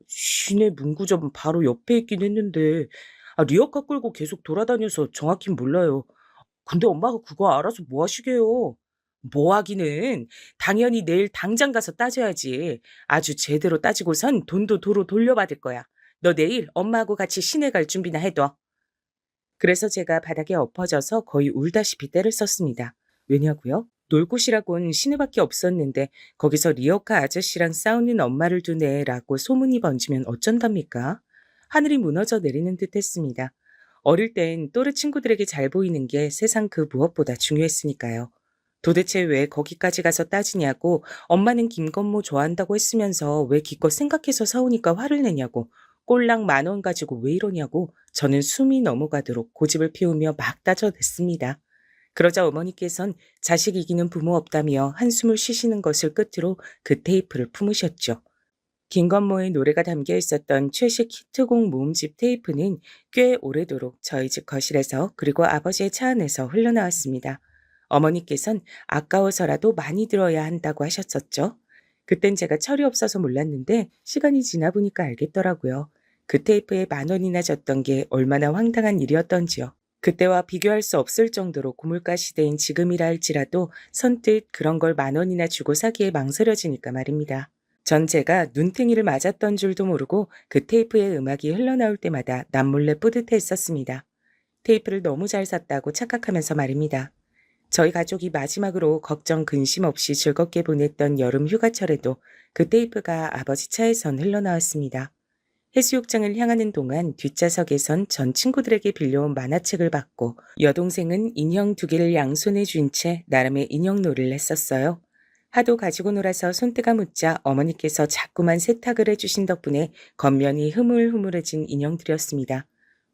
시내 문구점 바로 옆에 있긴 했는데 리어카 끌고 계속 돌아다녀서 정확히 몰라요. 근데 엄마가 그거 알아서 뭐 하시게요? 뭐 하기는 당연히 내일 당장 가서 따져야지. 아주 제대로 따지고선 돈도 도로 돌려받을 거야. 너 내일 엄마하고 같이 시내 갈 준비나 해둬. 그래서 제가 바닥에 엎어져서 거의 울다시피 떼를 썼습니다. 왜냐고요? 놀 곳이라곤 시내밖에 없었는데 거기서 리어카 아저씨랑 싸우는 엄마를 두네라고 소문이 번지면 어쩐답니까? 하늘이 무너져 내리는 듯 했습니다. 어릴 땐 또래 친구들에게 잘 보이는 게 세상 그 무엇보다 중요했으니까요. 도대체 왜 거기까지 가서 따지냐고, 엄마는 김건모 좋아한다고 했으면서 왜 기껏 생각해서 사오니까 화를 내냐고, 꼴랑 10,000원 가지고 왜 이러냐고 저는 숨이 넘어가도록 고집을 피우며 막 따져댔습니다. 그러자 어머니께선 자식 이기는 부모 없다며 한숨을 쉬시는 것을 끝으로 그 테이프를 품으셨죠. 김건모의 노래가 담겨 있었던 최식 히트곡 모음집 테이프는 꽤 오래도록 저희 집 거실에서 그리고 아버지의 차 안에서 흘러나왔습니다. 어머니께선 아까워서라도 많이 들어야 한다고 하셨었죠. 그땐 제가 철이 없어서 몰랐는데 시간이 지나 보니까 알겠더라고요. 그 테이프에 10,000원이나 줬던 게 얼마나 황당한 일이었던지요. 그때와 비교할 수 없을 정도로 고물가 시대인 지금이라 할지라도 선뜻 그런 걸 10,000원이나 주고 사기에 망설여지니까 말입니다. 전 제가 눈탱이를 맞았던 줄도 모르고 그 테이프의 음악이 흘러나올 때마다 남몰래 뿌듯해했었습니다. 테이프를 너무 잘 샀다고 착각하면서 말입니다. 저희 가족이 마지막으로 걱정 근심 없이 즐겁게 보냈던 여름 휴가철에도 그 테이프가 아버지 차에선 흘러나왔습니다. 해수욕장을 향하는 동안 뒷좌석에선 전 친구들에게 빌려온 만화책을 받고 여동생은 인형 2개를 양손에 쥔 채 나름의 인형놀이를 했었어요. 하도 가지고 놀아서 손때가 묻자 어머니께서 자꾸만 세탁을 해주신 덕분에 겉면이 흐물흐물해진 인형들이었습니다.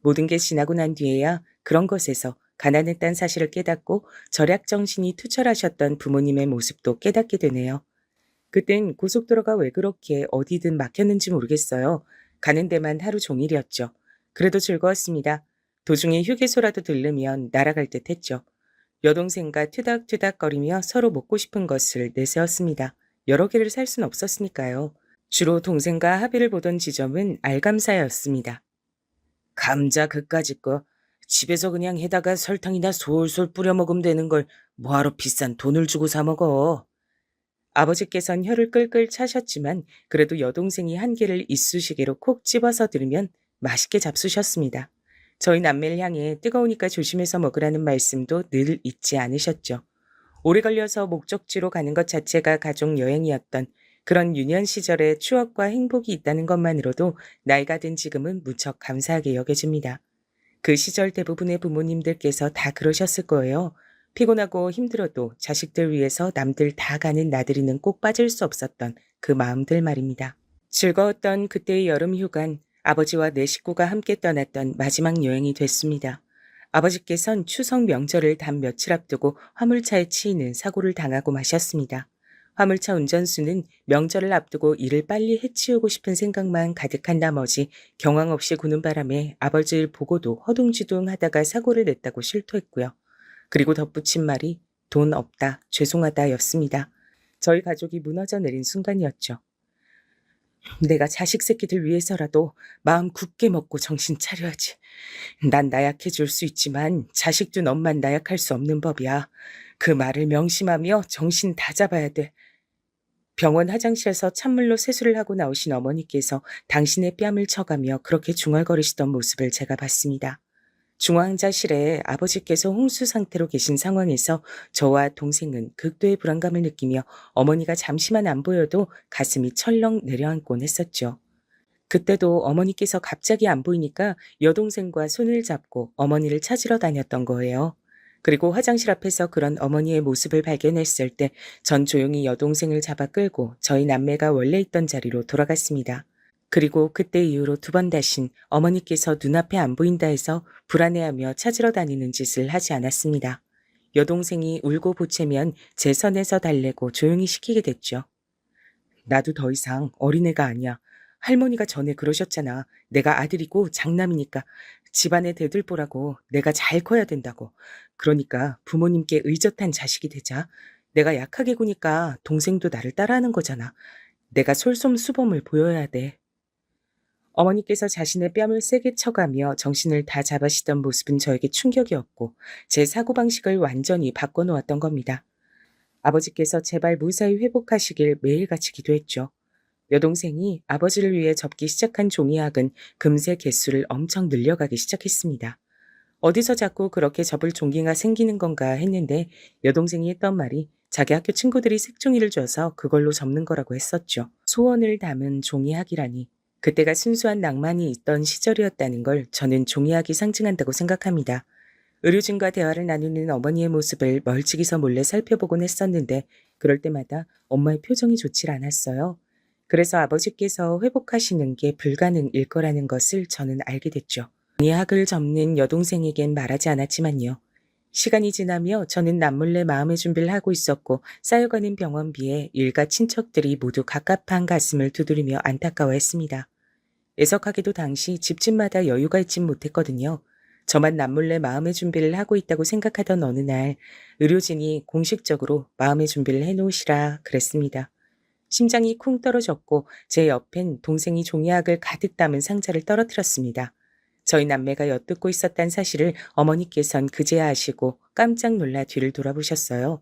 모든 게 지나고 난 뒤에야 그런 것에서 가난했다는 사실을 깨닫고 절약 정신이 투철하셨던 부모님의 모습도 깨닫게 되네요. 그땐 고속도로가 왜 그렇게 어디든 막혔는지 모르겠어요. 가는 데만 하루 종일이었죠. 그래도 즐거웠습니다. 도중에 휴게소라도 들르면 날아갈 듯 했죠. 여동생과 투닥투닥거리며 서로 먹고 싶은 것을 내세웠습니다. 여러 개를 살 순 없었으니까요. 주로 동생과 합의를 보던 지점은 알감사였습니다. 감자 그까짓 거 집에서 그냥 해다가 설탕이나 솔솔 뿌려 먹으면 되는 걸 뭐하러 비싼 돈을 주고 사 먹어. 아버지께선 혀를 끌끌 차셨지만 그래도 여동생이 한 개를 이쑤시개로 콕 집어서 들으면 맛있게 잡수셨습니다. 저희 남매를 향해 뜨거우니까 조심해서 먹으라는 말씀도 늘 잊지 않으셨죠. 오래 걸려서 목적지로 가는 것 자체가 가족 여행이었던 그런 유년 시절의 추억과 행복이 있다는 것만으로도 나이가 든 지금은 무척 감사하게 여겨집니다. 그 시절 대부분의 부모님들께서 다 그러셨을 거예요. 피곤하고 힘들어도 자식들 위해서 남들 다 가는 나들이는 꼭 빠질 수 없었던 그 마음들 말입니다. 즐거웠던 그때의 여름 휴간, 아버지와 내 식구가 함께 떠났던 마지막 여행이 됐습니다. 아버지께선 추석 명절을 단 며칠 앞두고 화물차에 치이는 사고를 당하고 마셨습니다. 화물차 운전수는 명절을 앞두고 일을 빨리 해치우고 싶은 생각만 가득한 나머지 경황 없이 구는 바람에 아버지를 보고도 허둥지둥 하다가 사고를 냈다고 실토했고요. 그리고 덧붙인 말이 돈 없다, 죄송하다 였습니다. 저희 가족이 무너져 내린 순간이었죠. 내가 자식 새끼들 위해서라도 마음 굳게 먹고 정신 차려야지. 난 나약해 줄 수 있지만 자식도 너만 나약할 수 없는 법이야. 그 말을 명심하며 정신 다 잡아야 돼. 병원 화장실에서 찬물로 세수를 하고 나오신 어머니께서 당신의 뺨을 쳐가며 그렇게 중얼거리시던 모습을 제가 봤습니다. 중환자실에 아버지께서 홍수 상태로 계신 상황에서 저와 동생은 극도의 불안감을 느끼며 어머니가 잠시만 안 보여도 가슴이 철렁 내려앉곤 했었죠. 그때도 어머니께서 갑자기 안 보이니까 여동생과 손을 잡고 어머니를 찾으러 다녔던 거예요. 그리고 화장실 앞에서 그런 어머니의 모습을 발견했을 때 전 조용히 여동생을 잡아 끌고 저희 남매가 원래 있던 자리로 돌아갔습니다. 그리고 그때 이후로 2번 다신 어머니께서 눈앞에 안 보인다 해서 불안해하며 찾으러 다니는 짓을 하지 않았습니다. 여동생이 울고 보채면 제 선에서 달래고 조용히 시키게 됐죠. 나도 더 이상 어린애가 아니야. 할머니가 전에 그러셨잖아. 내가 아들이고 장남이니까 집안에 대들보라고 내가 잘 커야 된다고. 그러니까 부모님께 의젓한 자식이 되자. 내가 약하게 구니까 동생도 나를 따라하는 거잖아. 내가 솔솜수범을 보여야 돼. 어머니께서 자신의 뺨을 세게 쳐가며 정신을 다 잡으시던 모습은 저에게 충격이었고 제 사고방식을 완전히 바꿔놓았던 겁니다. 아버지께서 제발 무사히 회복하시길 매일같이 기도했죠. 여동생이 아버지를 위해 접기 시작한 종이학은 금세 개수를 엄청 늘려가기 시작했습니다. 어디서 자꾸 그렇게 접을 종이가 생기는 건가 했는데 여동생이 했던 말이 자기 학교 친구들이 색종이를 줘서 그걸로 접는 거라고 했었죠. 소원을 담은 종이학이라니. 그때가 순수한 낭만이 있던 시절이었다는 걸 저는 종이학이 상징한다고 생각합니다. 의료진과 대화를 나누는 어머니의 모습을 멀찍이서 몰래 살펴보곤 했었는데 그럴 때마다 엄마의 표정이 좋질 않았어요. 그래서 아버지께서 회복하시는 게 불가능일 거라는 것을 저는 알게 됐죠. 종이학을 접는 여동생에겐 말하지 않았지만요. 시간이 지나며 저는 남몰래 마음의 준비를 하고 있었고 쌓여가는 병원비에 일가 친척들이 모두 갑갑한 가슴을 두드리며 안타까워했습니다. 애석하게도 당시 집집마다 여유가 있진 못했거든요. 저만 남몰래 마음의 준비를 하고 있다고 생각하던 어느 날 의료진이 공식적으로 마음의 준비를 해놓으시라 그랬습니다. 심장이 쿵 떨어졌고 제 옆엔 동생이 종이학을 가득 담은 상자를 떨어뜨렸습니다. 저희 남매가 엿듣고 있었단 사실을 어머니께선 그제야 아시고 깜짝 놀라 뒤를 돌아보셨어요.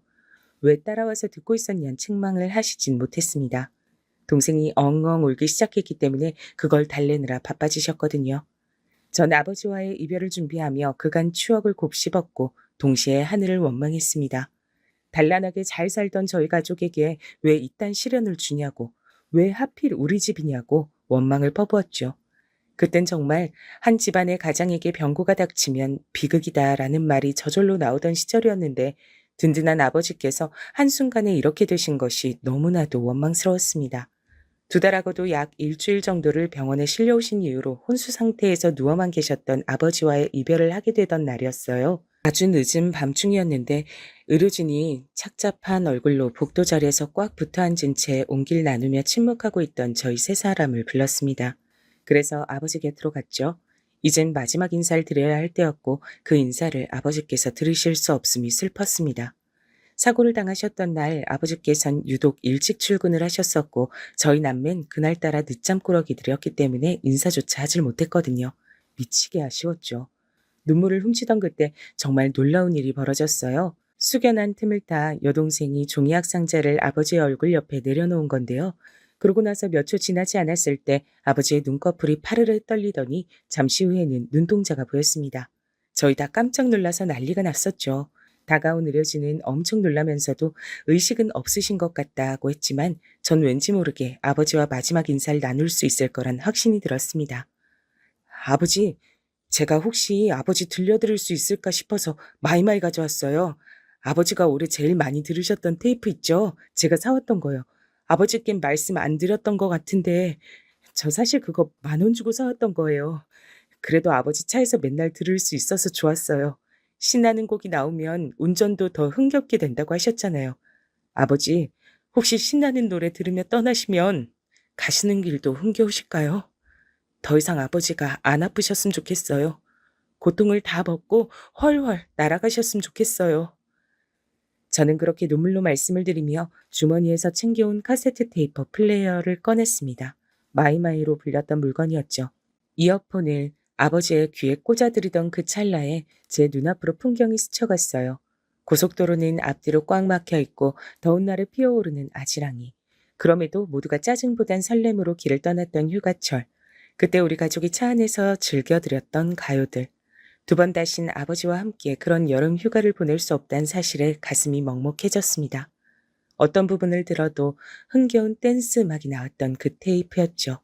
왜 따라와서 듣고 있었냐는 책망을 하시진 못했습니다. 동생이 엉엉 울기 시작했기 때문에 그걸 달래느라 바빠지셨거든요. 전 아버지와의 이별을 준비하며 그간 추억을 곱씹었고 동시에 하늘을 원망했습니다. 단란하게 잘 살던 저희 가족에게 왜 이딴 시련을 주냐고, 왜 하필 우리 집이냐고 원망을 퍼부었죠. 그땐 정말 한 집안의 가장에게 병고가 닥치면 비극이다라는 말이 저절로 나오던 시절이었는데 든든한 아버지께서 한순간에 이렇게 되신 것이 너무나도 원망스러웠습니다. 2달하고도 약 일주일 정도를 병원에 실려오신 이후로 혼수 상태에서 누워만 계셨던 아버지와의 이별을 하게 되던 날이었어요. 아주 늦은 밤중이었는데 의료진이 착잡한 얼굴로 복도 자리에서 꽉 붙어 앉은 채 온기를 나누며 침묵하고 있던 저희 세 사람을 불렀습니다. 그래서 아버지 곁으로 갔죠. 이젠 마지막 인사를 드려야 할 때였고 그 인사를 아버지께서 들으실 수 없음이 슬펐습니다. 사고를 당하셨던 날 아버지께선 유독 일찍 출근을 하셨었고 저희 남매는 그날따라 늦잠 꾸러기들이었기 때문에 인사조차 하질 못했거든요. 미치게 아쉬웠죠. 눈물을 훔치던 그때 정말 놀라운 일이 벌어졌어요. 숙연한 틈을 타 여동생이 종이학 상자를 아버지의 얼굴 옆에 내려놓은 건데요. 그러고 나서 몇 초 지나지 않았을 때 아버지의 눈꺼풀이 파르르 떨리더니 잠시 후에는 눈동자가 보였습니다. 저희 다 깜짝 놀라서 난리가 났었죠. 다가온 의료진은 엄청 놀라면서도 의식은 없으신 것 같다고 했지만 전 왠지 모르게 아버지와 마지막 인사를 나눌 수 있을 거란 확신이 들었습니다. 아버지, 제가 혹시 아버지 들려드릴 수 있을까 싶어서 마이마이 가져왔어요. 아버지가 올해 제일 많이 들으셨던 테이프 있죠? 제가 사왔던 거요. 아버지께 말씀 안 드렸던 것 같은데 저 사실 그거 10,000원 주고 사왔던 거예요. 그래도 아버지 차에서 맨날 들을 수 있어서 좋았어요. 신나는 곡이 나오면 운전도 더 흥겹게 된다고 하셨잖아요. 아버지, 혹시 신나는 노래 들으며 떠나시면 가시는 길도 흥겨우실까요? 더 이상 아버지가 안 아프셨으면 좋겠어요. 고통을 다 벗고 훨훨 날아가셨으면 좋겠어요. 저는 그렇게 눈물로 말씀을 드리며 주머니에서 챙겨온 카세트 테이프 플레이어를 꺼냈습니다. 마이마이로 불렸던 물건이었죠. 이어폰을 아버지의 귀에 꽂아드리던 그 찰나에 제 눈앞으로 풍경이 스쳐갔어요. 고속도로는 앞뒤로 꽉 막혀 있고 더운 날에 피어오르는 아지랑이. 그럼에도 모두가 짜증보단 설렘으로 길을 떠났던 휴가철. 그때 우리 가족이 차 안에서 즐겨드렸던 가요들. 2번 다신 아버지와 함께 그런 여름 휴가를 보낼 수 없다는 사실에 가슴이 먹먹해졌습니다. 어떤 부분을 들어도 흥겨운 댄스 음악이 나왔던 그 테이프였죠.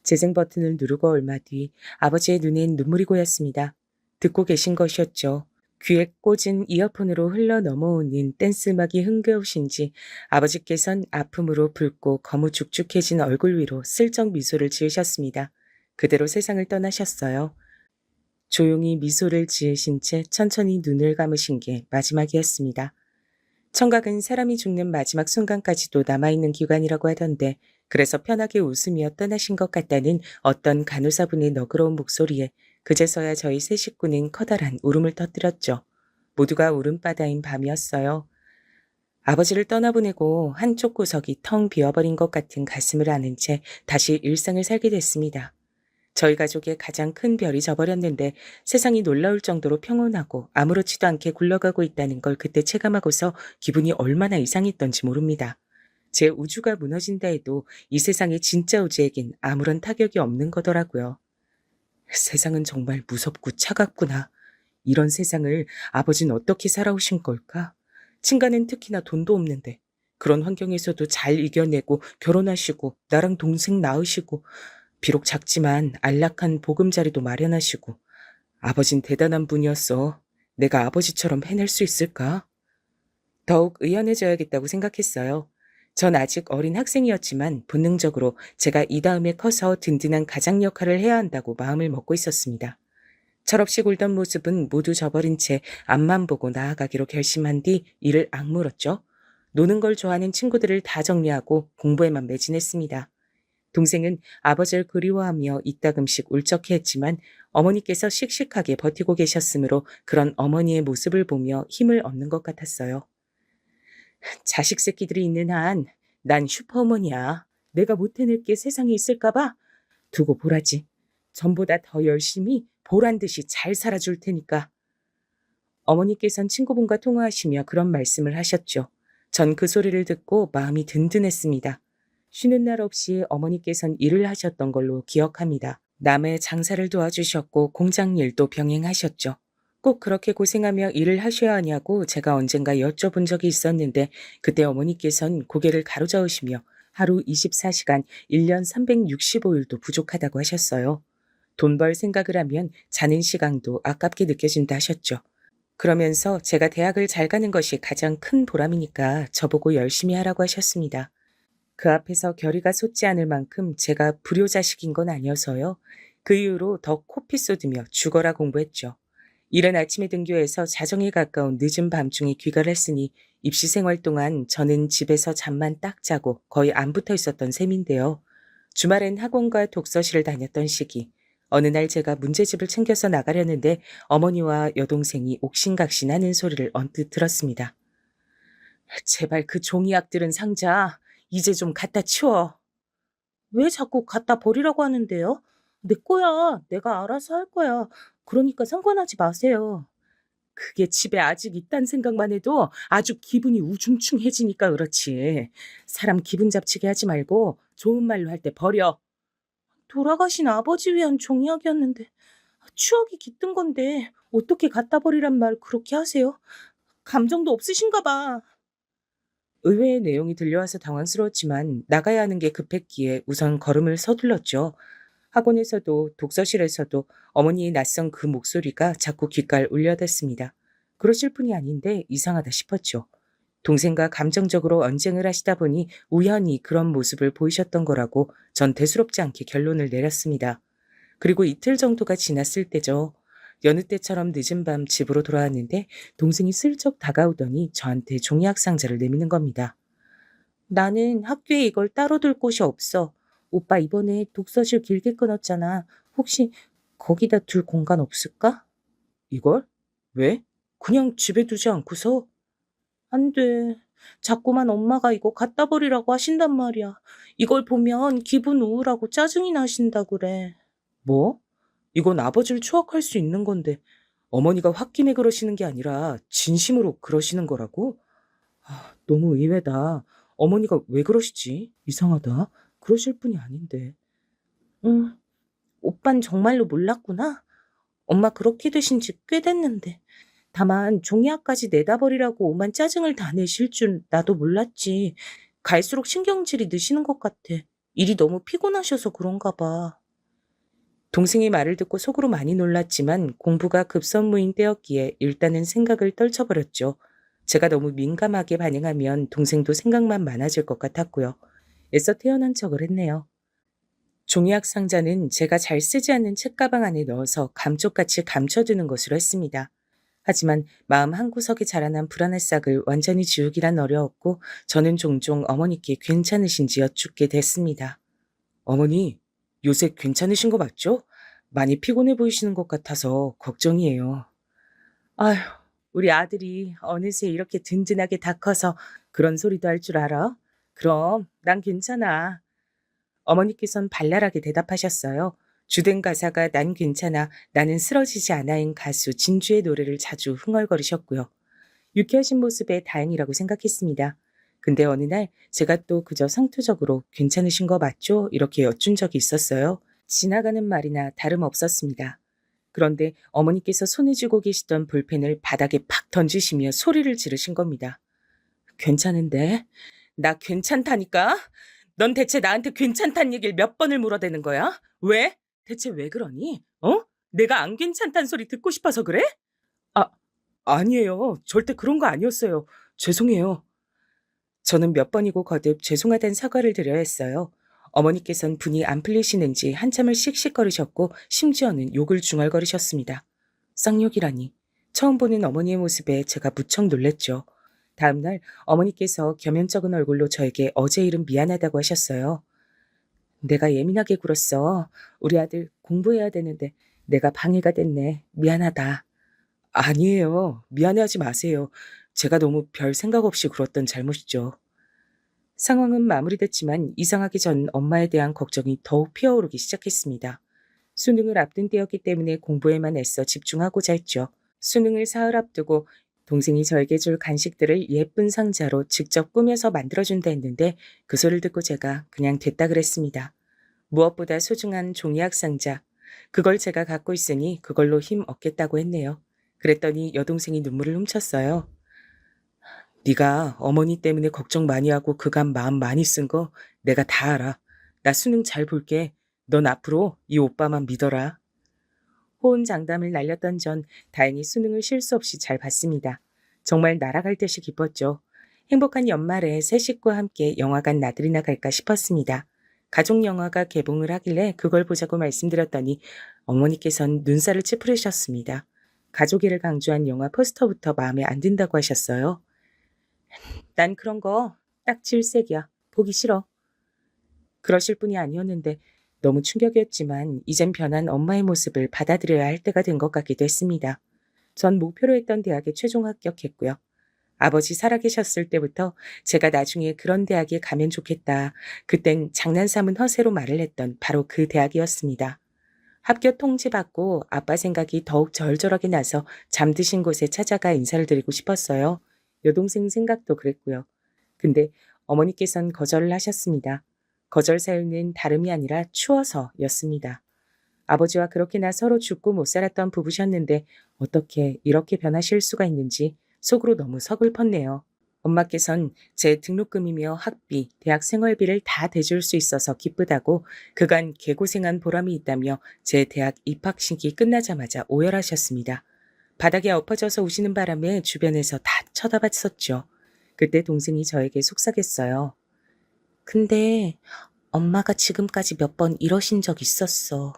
재생 버튼을 누르고 얼마 뒤 아버지의 눈엔 눈물이 고였습니다. 듣고 계신 것이었죠. 귀에 꽂은 이어폰으로 흘러 넘어오는 댄스 음악이 흥겨우신지 아버지께선 아픔으로 붉고 거무죽죽해진 얼굴 위로 슬쩍 미소를 지으셨습니다. 그대로 세상을 떠나셨어요. 조용히 미소를 지으신 채 천천히 눈을 감으신 게 마지막이었습니다. 청각은 사람이 죽는 마지막 순간까지도 남아있는 기관이라고 하던데 그래서 편하게 웃으며 떠나신 것 같다는 어떤 간호사분의 너그러운 목소리에 그제서야 저희 세 식구는 커다란 울음을 터뜨렸죠. 모두가 울음바다인 밤이었어요. 아버지를 떠나보내고 한쪽 구석이 텅 비어버린 것 같은 가슴을 아는 채 다시 일상을 살게 됐습니다. 저희 가족의 가장 큰 별이 져버렸는데 세상이 놀라울 정도로 평온하고 아무렇지도 않게 굴러가고 있다는 걸 그때 체감하고서 기분이 얼마나 이상했던지 모릅니다. 제 우주가 무너진다 해도 이 세상의 진짜 우주에겐 아무런 타격이 없는 거더라고요. 세상은 정말 무섭고 차갑구나. 이런 세상을 아버지는 어떻게 살아오신 걸까? 친가는 특히나 돈도 없는데 그런 환경에서도 잘 이겨내고 결혼하시고 나랑 동생 낳으시고 비록 작지만 안락한 보금자리도 마련하시고 아버진 대단한 분이었어. 내가 아버지처럼 해낼 수 있을까? 더욱 의연해져야겠다고 생각했어요. 전 아직 어린 학생이었지만 본능적으로 제가 이 다음에 커서 든든한 가장 역할을 해야 한다고 마음을 먹고 있었습니다. 철없이 굴던 모습은 모두 저버린 채 앞만 보고 나아가기로 결심한 뒤 일을 악물었죠. 노는 걸 좋아하는 친구들을 다 정리하고 공부에만 매진했습니다. 동생은 아버지를 그리워하며 이따금씩 울적해했지만 어머니께서 씩씩하게 버티고 계셨으므로 그런 어머니의 모습을 보며 힘을 얻는 것 같았어요. 자식 새끼들이 있는 한 난 슈퍼어머니야. 내가 못 해낼 게 세상에 있을까봐 두고 보라지. 전보다 더 열심히 보란 듯이 잘 살아줄 테니까. 어머니께선 친구분과 통화하시며 그런 말씀을 하셨죠. 전 그 소리를 듣고 마음이 든든했습니다. 쉬는 날 없이 어머니께선 일을 하셨던 걸로 기억합니다. 남의 장사를 도와주셨고 공장 일도 병행하셨죠. 꼭 그렇게 고생하며 일을 하셔야 하냐고 제가 언젠가 여쭤본 적이 있었는데 그때 어머니께선 고개를 가로저으시며 하루 24시간 1년 365일도 부족하다고 하셨어요. 돈 벌 생각을 하면 자는 시간도 아깝게 느껴진다 하셨죠. 그러면서 제가 대학을 잘 가는 것이 가장 큰 보람이니까 저보고 열심히 하라고 하셨습니다. 그 앞에서 결의가 솟지 않을 만큼 제가 불효자식인 건 아니어서요. 그 이후로 더 코피 쏟으며 죽어라 공부했죠. 이른 아침에 등교해서 자정에 가까운 늦은 밤중에 귀가를 했으니 입시 생활 동안 저는 집에서 잠만 딱 자고 거의 안 붙어 있었던 셈인데요. 주말엔 학원과 독서실을 다녔던 시기. 어느 날 제가 문제집을 챙겨서 나가려는데 어머니와 여동생이 옥신각신하는 소리를 언뜻 들었습니다. 제발 그 종이약 들은 상자 이제 좀 갖다 치워. 왜 자꾸 갖다 버리라고 하는데요? 내 거야. 내가 알아서 할 거야. 그러니까 상관하지 마세요. 그게 집에 아직 있단 생각만 해도 아주 기분이 우중충해지니까 그렇지. 사람 기분 잡치게 하지 말고 좋은 말로 할 때 버려. 돌아가신 아버지 위한 종이약이었는데 추억이 깃든 건데 어떻게 갖다 버리란 말 그렇게 하세요? 감정도 없으신가 봐. 의외의 내용이 들려와서 당황스러웠지만 나가야 하는 게 급했기에 우선 걸음을 서둘렀죠. 학원에서도 독서실에서도 어머니의 낯선 그 목소리가 자꾸 귓가를 울려댔습니다. 그러실 분이 아닌데 이상하다 싶었죠. 동생과 감정적으로 언쟁을 하시다 보니 우연히 그런 모습을 보이셨던 거라고 전 대수롭지 않게 결론을 내렸습니다. 그리고 이틀 정도가 지났을 때죠. 여느 때처럼 늦은 밤 집으로 돌아왔는데 동생이 슬쩍 다가오더니 저한테 종이학 상자를 내미는 겁니다. 나는 학교에 이걸 따로 둘 곳이 없어. 오빠 이번에 독서실 길게 끊었잖아. 혹시 거기다 둘 공간 없을까? 이걸? 왜? 그냥 집에 두지 않고서? 안 돼. 자꾸만 엄마가 이거 갖다 버리라고 하신단 말이야. 이걸 보면 기분 우울하고 짜증이 나신다 그래. 뭐? 이건 아버지를 추억할 수 있는 건데 어머니가 홧김에 그러시는 게 아니라 진심으로 그러시는 거라고? 너무 의외다. 어머니가 왜 그러시지? 이상하다. 그러실 분이 아닌데. 응, 오빤 정말로 몰랐구나. 엄마 그렇게 되신 지 꽤 됐는데. 다만 종이학까지 내다 버리라고 오만 짜증을 다 내실 줄 나도 몰랐지. 갈수록 신경질이 느시는 것 같아. 일이 너무 피곤하셔서 그런가 봐. 동생의 말을 듣고 속으로 많이 놀랐지만 공부가 급선무인 때였기에 일단은 생각을 떨쳐버렸죠. 제가 너무 민감하게 반응하면 동생도 생각만 많아질 것 같았고요. 애써 태어난 척을 했네요. 종이학 상자는 제가 잘 쓰지 않는 책가방 안에 넣어서 감쪽같이 감춰두는 것으로 했습니다. 하지만 마음 한구석에 자라난 불안의 싹을 완전히 지우기란 어려웠고 저는 종종 어머니께 괜찮으신지 여쭙게 됐습니다. 어머니, 요새 괜찮으신 거 맞죠? 많이 피곤해 보이시는 것 같아서 걱정이에요. 아휴, 우리 아들이 어느새 이렇게 든든하게 다 커서 그런 소리도 할 줄 알아? 그럼 난 괜찮아. 어머니께선 발랄하게 대답하셨어요. 주된 가사가 난 괜찮아, 나는 쓰러지지 않아인 가수 진주의 노래를 자주 흥얼거리셨고요. 유쾌하신 모습에 다행이라고 생각했습니다. 근데 어느 날 제가 또 그저 상투적으로 괜찮으신 거 맞죠? 이렇게 여쭌 적이 있었어요. 지나가는 말이나 다름없었습니다. 그런데 어머니께서 손에 쥐고 계시던 볼펜을 바닥에 팍 던지시며 소리를 지르신 겁니다. 괜찮은데? 나 괜찮다니까? 넌 대체 나한테 괜찮단 얘기를 몇 번을 물어대는 거야? 왜? 대체 왜 그러니? 어? 내가 안 괜찮단 소리 듣고 싶어서 그래? 아, 아니에요. 절대 그런 거 아니었어요. 죄송해요. 저는 몇 번이고 거듭 죄송하다는 사과를 드려야 했어요. 어머니께선 분이 안 풀리시는지 한참을 씩씩거리셨고 심지어는 욕을 중얼거리셨습니다. 쌍욕이라니. 처음 보는 어머니의 모습에 제가 무척 놀랬죠. 다음날 어머니께서 겸연쩍은 얼굴로 저에게 어제 일은 미안하다고 하셨어요. 내가 예민하게 굴었어. 우리 아들 공부해야 되는데 내가 방해가 됐네. 미안하다. 아니에요. 미안해하지 마세요. 제가 너무 별 생각 없이 굴었던 잘못이죠. 상황은 마무리됐지만 이상하기 전 엄마에 대한 걱정이 더욱 피어오르기 시작했습니다. 수능을 앞둔 때였기 때문에 공부에만 애써 집중하고자 했죠. 수능을 사흘 앞두고 동생이 저에게 줄 간식들을 예쁜 상자로 직접 꾸며서 만들어준다 했는데 그 소리를 듣고 제가 그냥 됐다 그랬습니다. 무엇보다 소중한 종이학 상자. 그걸 제가 갖고 있으니 그걸로 힘 얻겠다고 했네요. 그랬더니 여동생이 눈물을 훔쳤어요. 네가 어머니 때문에 걱정 많이 하고 그간 마음 많이 쓴 거 내가 다 알아. 나 수능 잘 볼게. 넌 앞으로 이 오빠만 믿어라. 호언장담을 날렸던 전 다행히 수능을 실수 없이 잘 봤습니다. 정말 날아갈 듯이 기뻤죠. 행복한 연말에 새 식구와 함께 영화관 나들이나 갈까 싶었습니다. 가족 영화가 개봉을 하길래 그걸 보자고 말씀드렸더니 어머니께선 눈살을 찌푸리셨습니다. 가족애를 강조한 영화 포스터부터 마음에 안 든다고 하셨어요. 난 그런 거 딱 질색이야. 보기 싫어. 그러실 분이 아니었는데 너무 충격이었지만 이젠 변한 엄마의 모습을 받아들여야 할 때가 된 것 같기도 했습니다. 전 목표로 했던 대학에 최종 합격했고요. 아버지 살아계셨을 때부터 제가 나중에 그런 대학에 가면 좋겠다. 그땐 장난삼은 허세로 말을 했던 바로 그 대학이었습니다. 합격 통지 받고 아빠 생각이 더욱 절절하게 나서 잠드신 곳에 찾아가 인사를 드리고 싶었어요. 여동생 생각도 그랬고요. 근데 어머니께선 거절을 하셨습니다. 거절 사유는 다름이 아니라 추워서였습니다. 아버지와 그렇게나 서로 죽고 못 살았던 부부셨는데 어떻게 이렇게 변하실 수가 있는지 속으로 너무 서글펐네요. 엄마께선 제 등록금이며 학비, 대학 생활비를 다 대줄 수 있어서 기쁘다고 그간 개고생한 보람이 있다며 제 대학 입학식이 끝나자마자 오열하셨습니다. 바닥에 엎어져서 우시는 바람에 주변에서 다 쳐다봤었죠. 그때 동생이 저에게 속삭였어요. 근데 엄마가 지금까지 몇 번 이러신 적 있었어.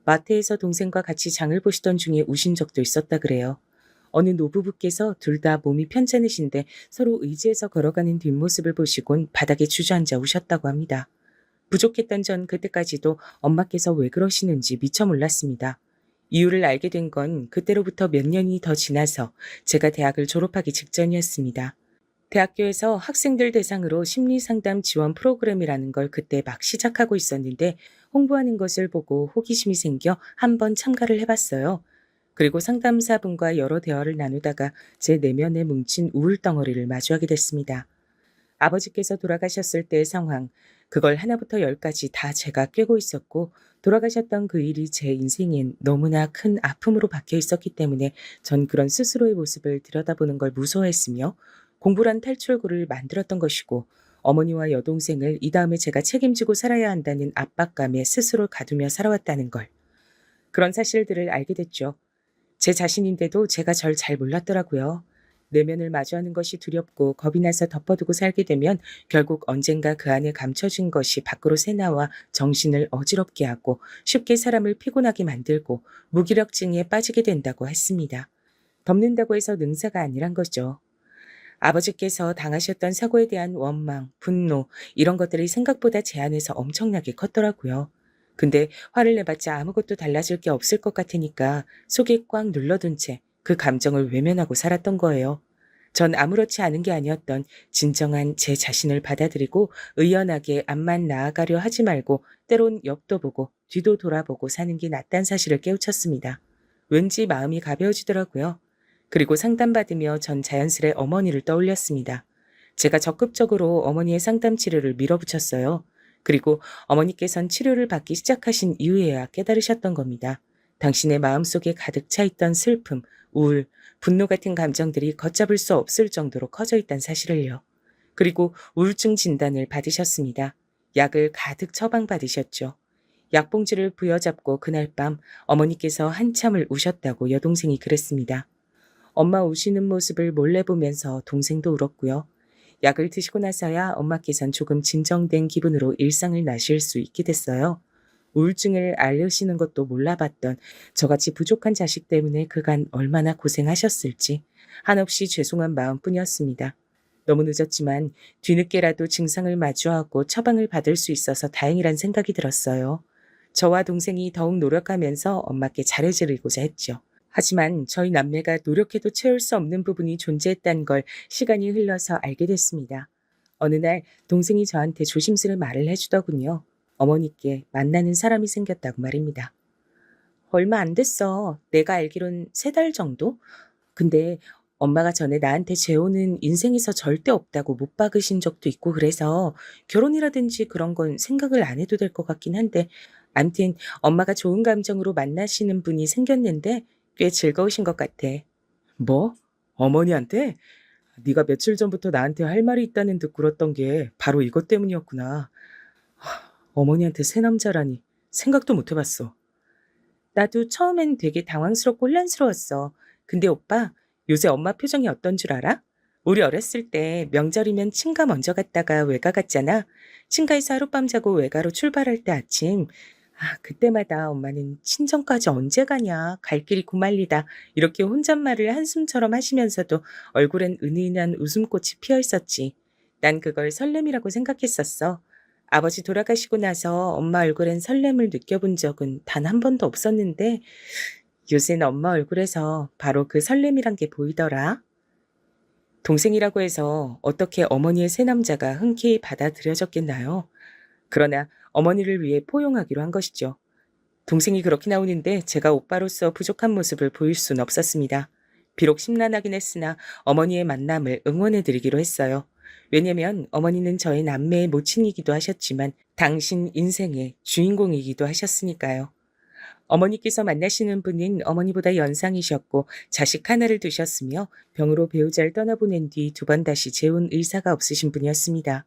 마트에서 동생과 같이 장을 보시던 중에 우신 적도 있었다 그래요. 어느 노부부께서 둘 다 몸이 편찮으신데 서로 의지해서 걸어가는 뒷모습을 보시곤 바닥에 주저앉아 우셨다고 합니다. 부족했던 전 그때까지도 엄마께서 왜 그러시는지 미처 몰랐습니다. 이유를 알게 된 건 그때로부터 몇 년이 더 지나서 제가 대학을 졸업하기 직전이었습니다. 대학교에서 학생들 대상으로 심리상담 지원 프로그램이라는 걸 그때 막 시작하고 있었는데 홍보하는 것을 보고 호기심이 생겨 한번 참가를 해봤어요. 그리고 상담사분과 여러 대화를 나누다가 제 내면에 뭉친 우울 덩어리를 마주하게 됐습니다. 아버지께서 돌아가셨을 때의 상황, 그걸 하나부터 열까지 다 제가 꿰고 있었고 돌아가셨던 그 일이 제 인생엔 너무나 큰 아픔으로 박혀 있었기 때문에 전 그런 스스로의 모습을 들여다보는 걸 무서워했으며 공부란 탈출구를 만들었던 것이고 어머니와 여동생을 이 다음에 제가 책임지고 살아야 한다는 압박감에 스스로 가두며 살아왔다는 걸. 그런 사실들을 알게 됐죠. 제 자신인데도 제가 절 잘 몰랐더라고요. 내면을 마주하는 것이 두렵고 겁이 나서 덮어두고 살게 되면 결국 언젠가 그 안에 감춰진 것이 밖으로 새나와 정신을 어지럽게 하고 쉽게 사람을 피곤하게 만들고 무기력증에 빠지게 된다고 했습니다. 덮는다고 해서 능사가 아니란 거죠. 아버지께서 당하셨던 사고에 대한 원망, 분노 이런 것들이 생각보다 제 안에서 엄청나게 컸더라고요. 근데 화를 내봤자 아무것도 달라질 게 없을 것 같으니까 속에 꽉 눌러둔 채 그 감정을 외면하고 살았던 거예요. 전 아무렇지 않은 게 아니었던 진정한 제 자신을 받아들이고 의연하게 앞만 나아가려 하지 말고 때론 옆도 보고 뒤도 돌아보고 사는 게 낫다는 사실을 깨우쳤습니다. 왠지 마음이 가벼워지더라고요. 그리고 상담받으며 전 자연스레 어머니를 떠올렸습니다. 제가 적극적으로 어머니의 상담 치료를 밀어붙였어요. 그리고 어머니께선 치료를 받기 시작하신 이후에야 깨달으셨던 겁니다. 당신의 마음속에 가득 차 있던 슬픔, 우울, 분노 같은 감정들이 걷잡을 수 없을 정도로 커져 있다는 사실을요. 그리고 우울증 진단을 받으셨습니다. 약을 가득 처방받으셨죠. 약봉지를 부여잡고 그날 밤 어머니께서 한참을 우셨다고 여동생이 그랬습니다. 엄마 우시는 모습을 몰래 보면서 동생도 울었고요. 약을 드시고 나서야 엄마께선 조금 진정된 기분으로 일상을 나실 수 있게 됐어요. 우울증을 앓으시는 것도 몰라봤던 저같이 부족한 자식 때문에 그간 얼마나 고생하셨을지 한없이 죄송한 마음뿐이었습니다. 너무 늦었지만 뒤늦게라도 증상을 마주하고 처방을 받을 수 있어서 다행이란 생각이 들었어요. 저와 동생이 더욱 노력하면서 엄마께 잘해드리고자 했죠. 하지만 저희 남매가 노력해도 채울 수 없는 부분이 존재했다는 걸 시간이 흘러서 알게 됐습니다. 어느 날 동생이 저한테 조심스레 말을 해주더군요. 어머니께 만나는 사람이 생겼다고 말입니다. 얼마 안 됐어. 내가 알기론 3달 정도? 근데 엄마가 전에 나한테 재혼은 인생에서 절대 없다고 못 박으신 적도 있고 그래서 결혼이라든지 그런 건 생각을 안 해도 될 것 같긴 한데 암튼 엄마가 좋은 감정으로 만나시는 분이 생겼는데 꽤 즐거우신 것 같아. 뭐? 어머니한테? 네가 며칠 전부터 나한테 할 말이 있다는 듯 굴었던 게 바로 이것 때문이었구나. 어머니한테 새 남자라니 생각도 못 해봤어. 나도 처음엔 되게 당황스럽고 혼란스러웠어. 근데 오빠, 요새 엄마 표정이 어떤 줄 알아? 우리 어렸을 때 명절이면 친가 먼저 갔다가 외가 갔잖아. 친가에서 하룻밤 자고 외가로 출발할 때 아침. 그때마다 엄마는 친정까지 언제 가냐, 갈 길이 고말리다. 이렇게 혼잣말을 한숨처럼 하시면서도 얼굴엔 은은한 웃음꽃이 피어 있었지. 난 그걸 설렘이라고 생각했었어. 아버지 돌아가시고 나서 엄마 얼굴엔 설렘을 느껴본 적은 단 한 번도 없었는데 요새는 엄마 얼굴에서 바로 그 설렘이란 게 보이더라. 동생이라고 해서 어떻게 어머니의 새 남자가 흔쾌히 받아들여졌겠나요? 그러나 어머니를 위해 포용하기로 한 것이죠. 동생이 그렇게 나오는데 제가 오빠로서 부족한 모습을 보일 순 없었습니다. 비록 심란하긴 했으나 어머니의 만남을 응원해드리기로 했어요. 왜냐면 어머니는 저의 남매의 모친이기도 하셨지만 당신 인생의 주인공이기도 하셨으니까요. 어머니께서 만나시는 분은 어머니보다 연상이셨고 자식 하나를 두셨으며 병으로 배우자를 떠나보낸 뒤 2번 다시 재혼 의사가 없으신 분이었습니다.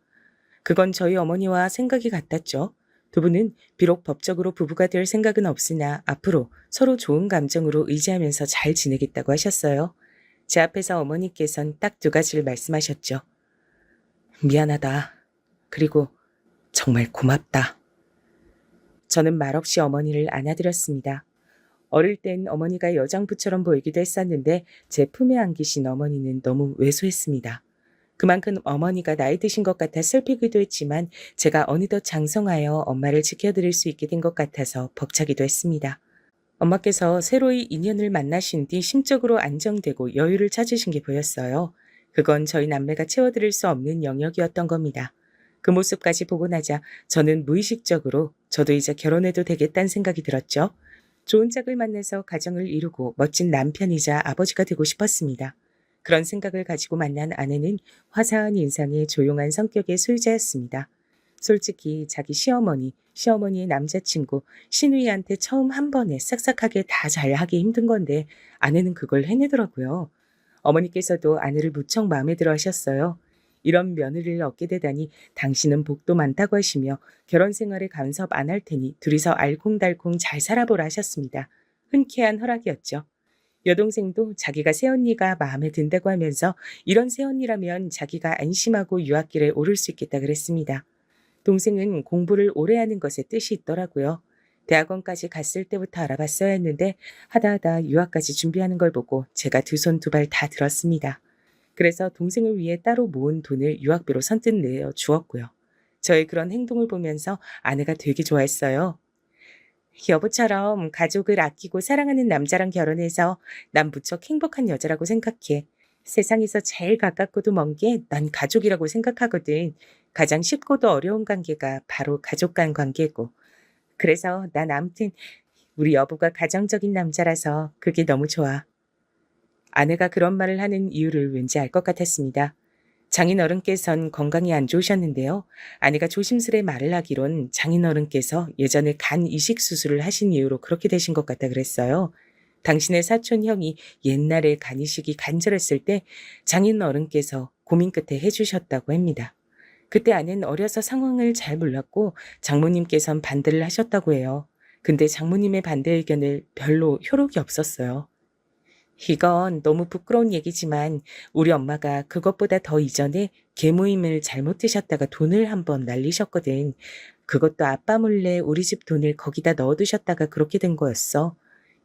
그건 저희 어머니와 생각이 같았죠. 2분은 비록 법적으로 부부가 될 생각은 없으나 앞으로 서로 좋은 감정으로 의지하면서 잘 지내겠다고 하셨어요. 제 앞에서 어머니께선 딱 2가지를 말씀하셨죠. 미안하다. 그리고 정말 고맙다. 저는 말없이 어머니를 안아드렸습니다. 어릴 땐 어머니가 여장부처럼 보이기도 했었는데 제 품에 안기신 어머니는 너무 왜소했습니다. 그만큼 어머니가 나이 드신 것 같아 슬피기도 했지만 제가 어느덧 장성하여 엄마를 지켜드릴 수 있게 된 것 같아서 벅차기도 했습니다. 엄마께서 새로이 인연을 만나신 뒤 심적으로 안정되고 여유를 찾으신 게 보였어요. 그건 저희 남매가 채워드릴 수 없는 영역이었던 겁니다. 그 모습까지 보고 나자 저는 무의식적으로 저도 이제 결혼해도 되겠다는 생각이 들었죠. 좋은 짝을 만나서 가정을 이루고 멋진 남편이자 아버지가 되고 싶었습니다. 그런 생각을 가지고 만난 아내는 화사한 인상의 조용한 성격의 소유자였습니다. 솔직히 자기 시어머니의 남자친구, 시누이한테 처음 한 번에 싹싹하게 다 잘하기 힘든 건데 아내는 그걸 해내더라고요. 어머니께서도 아내를 무척 마음에 들어 하셨어요. 이런 며느리를 얻게 되다니 당신은 복도 많다고 하시며 결혼 생활에 간섭 안 할 테니 둘이서 알콩달콩 잘 살아보라 하셨습니다. 흔쾌한 허락이었죠. 여동생도 자기가 새언니가 마음에 든다고 하면서 이런 새언니라면 자기가 안심하고 유학길에 오를 수 있겠다 그랬습니다. 동생은 공부를 오래 하는 것에 뜻이 있더라고요. 대학원까지 갔을 때부터 알아봤어야 했는데 하다 유학까지 준비하는 걸 보고 제가 2손 2발 다 들었습니다. 그래서 동생을 위해 따로 모은 돈을 유학비로 선뜻 내어 주었고요. 저의 그런 행동을 보면서 아내가 되게 좋아했어요. 여보처럼 가족을 아끼고 사랑하는 남자랑 결혼해서 난 무척 행복한 여자라고 생각해. 세상에서 제일 가깝고도 먼 게 난 가족이라고 생각하거든. 가장 쉽고도 어려운 관계가 바로 가족 간 관계고. 그래서 난 아무튼 우리 여보가 가정적인 남자라서 그게 너무 좋아. 아내가 그런 말을 하는 이유를 왠지 알 것 같았습니다. 장인어른께선 건강이 안 좋으셨는데요. 아내가 조심스레 말을 하기론 장인어른께서 예전에 간 이식 수술을 하신 이유로 그렇게 되신 것 같다 그랬어요. 당신의 사촌 형이 옛날에 간 이식이 간절했을 때 장인어른께서 고민 끝에 해주셨다고 합니다. 그때 아내는 어려서 상황을 잘 몰랐고 장모님께선 반대를 하셨다고 해요. 근데 장모님의 반대 의견을 별로 효력이 없었어요. 이건 너무 부끄러운 얘기지만 우리 엄마가 그것보다 더 이전에 계모임을 잘못 드셨다가 돈을 한번 날리셨거든. 그것도 아빠 몰래 우리 집 돈을 거기다 넣어두셨다가 그렇게 된 거였어.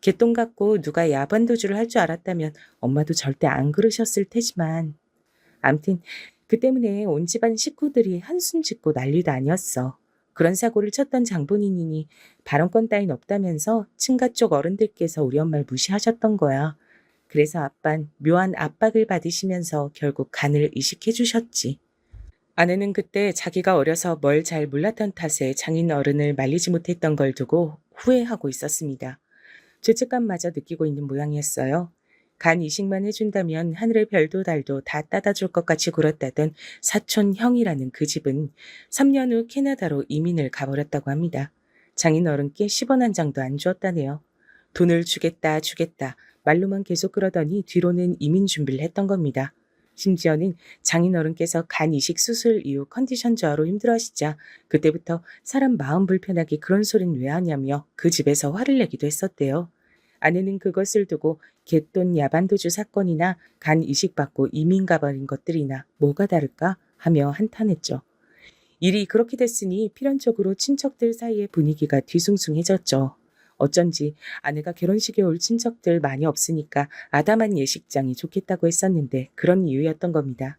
개똥 같고 누가 야반도주를 할 줄 알았다면 엄마도 절대 안 그러셨을 테지만. 암튼 그 때문에 온 집안 식구들이 한숨 짓고 난리도 아니었어. 그런 사고를 쳤던 장본인이니 발언권 따윈 없다면서 친가 쪽 어른들께서 우리 엄마를 무시하셨던 거야. 그래서 아빤 묘한 압박을 받으시면서 결국 간을 이식해 주셨지. 아내는 그때 자기가 어려서 뭘 잘 몰랐던 탓에 장인 어른을 말리지 못했던 걸 두고 후회하고 있었습니다. 죄책감마저 느끼고 있는 모양이었어요. 간 이식만 해준다면 하늘의 별도 달도 다 따다 줄 것 같이 굴었다던 사촌 형이라는 그 집은 3년 후 캐나다로 이민을 가버렸다고 합니다. 장인 어른께 10원 한 장도 안 주었다네요. 돈을 주겠다 주겠다 말로만 계속 그러더니 뒤로는 이민 준비를 했던 겁니다. 심지어는 장인어른께서 간 이식 수술 이후 컨디션 저하로 힘들어하시자 그때부터 사람 마음 불편하게 그런 소린 왜 하냐며 그 집에서 화를 내기도 했었대요. 아내는 그것을 두고 갯돈 야반도주 사건이나 간 이식 받고 이민 가버린 것들이나 뭐가 다를까 하며 한탄했죠. 일이 그렇게 됐으니 필연적으로 친척들 사이의 분위기가 뒤숭숭해졌죠. 어쩐지 아내가 결혼식에 올 친척들 많이 없으니까 아담한 예식장이 좋겠다고 했었는데 그런 이유였던 겁니다.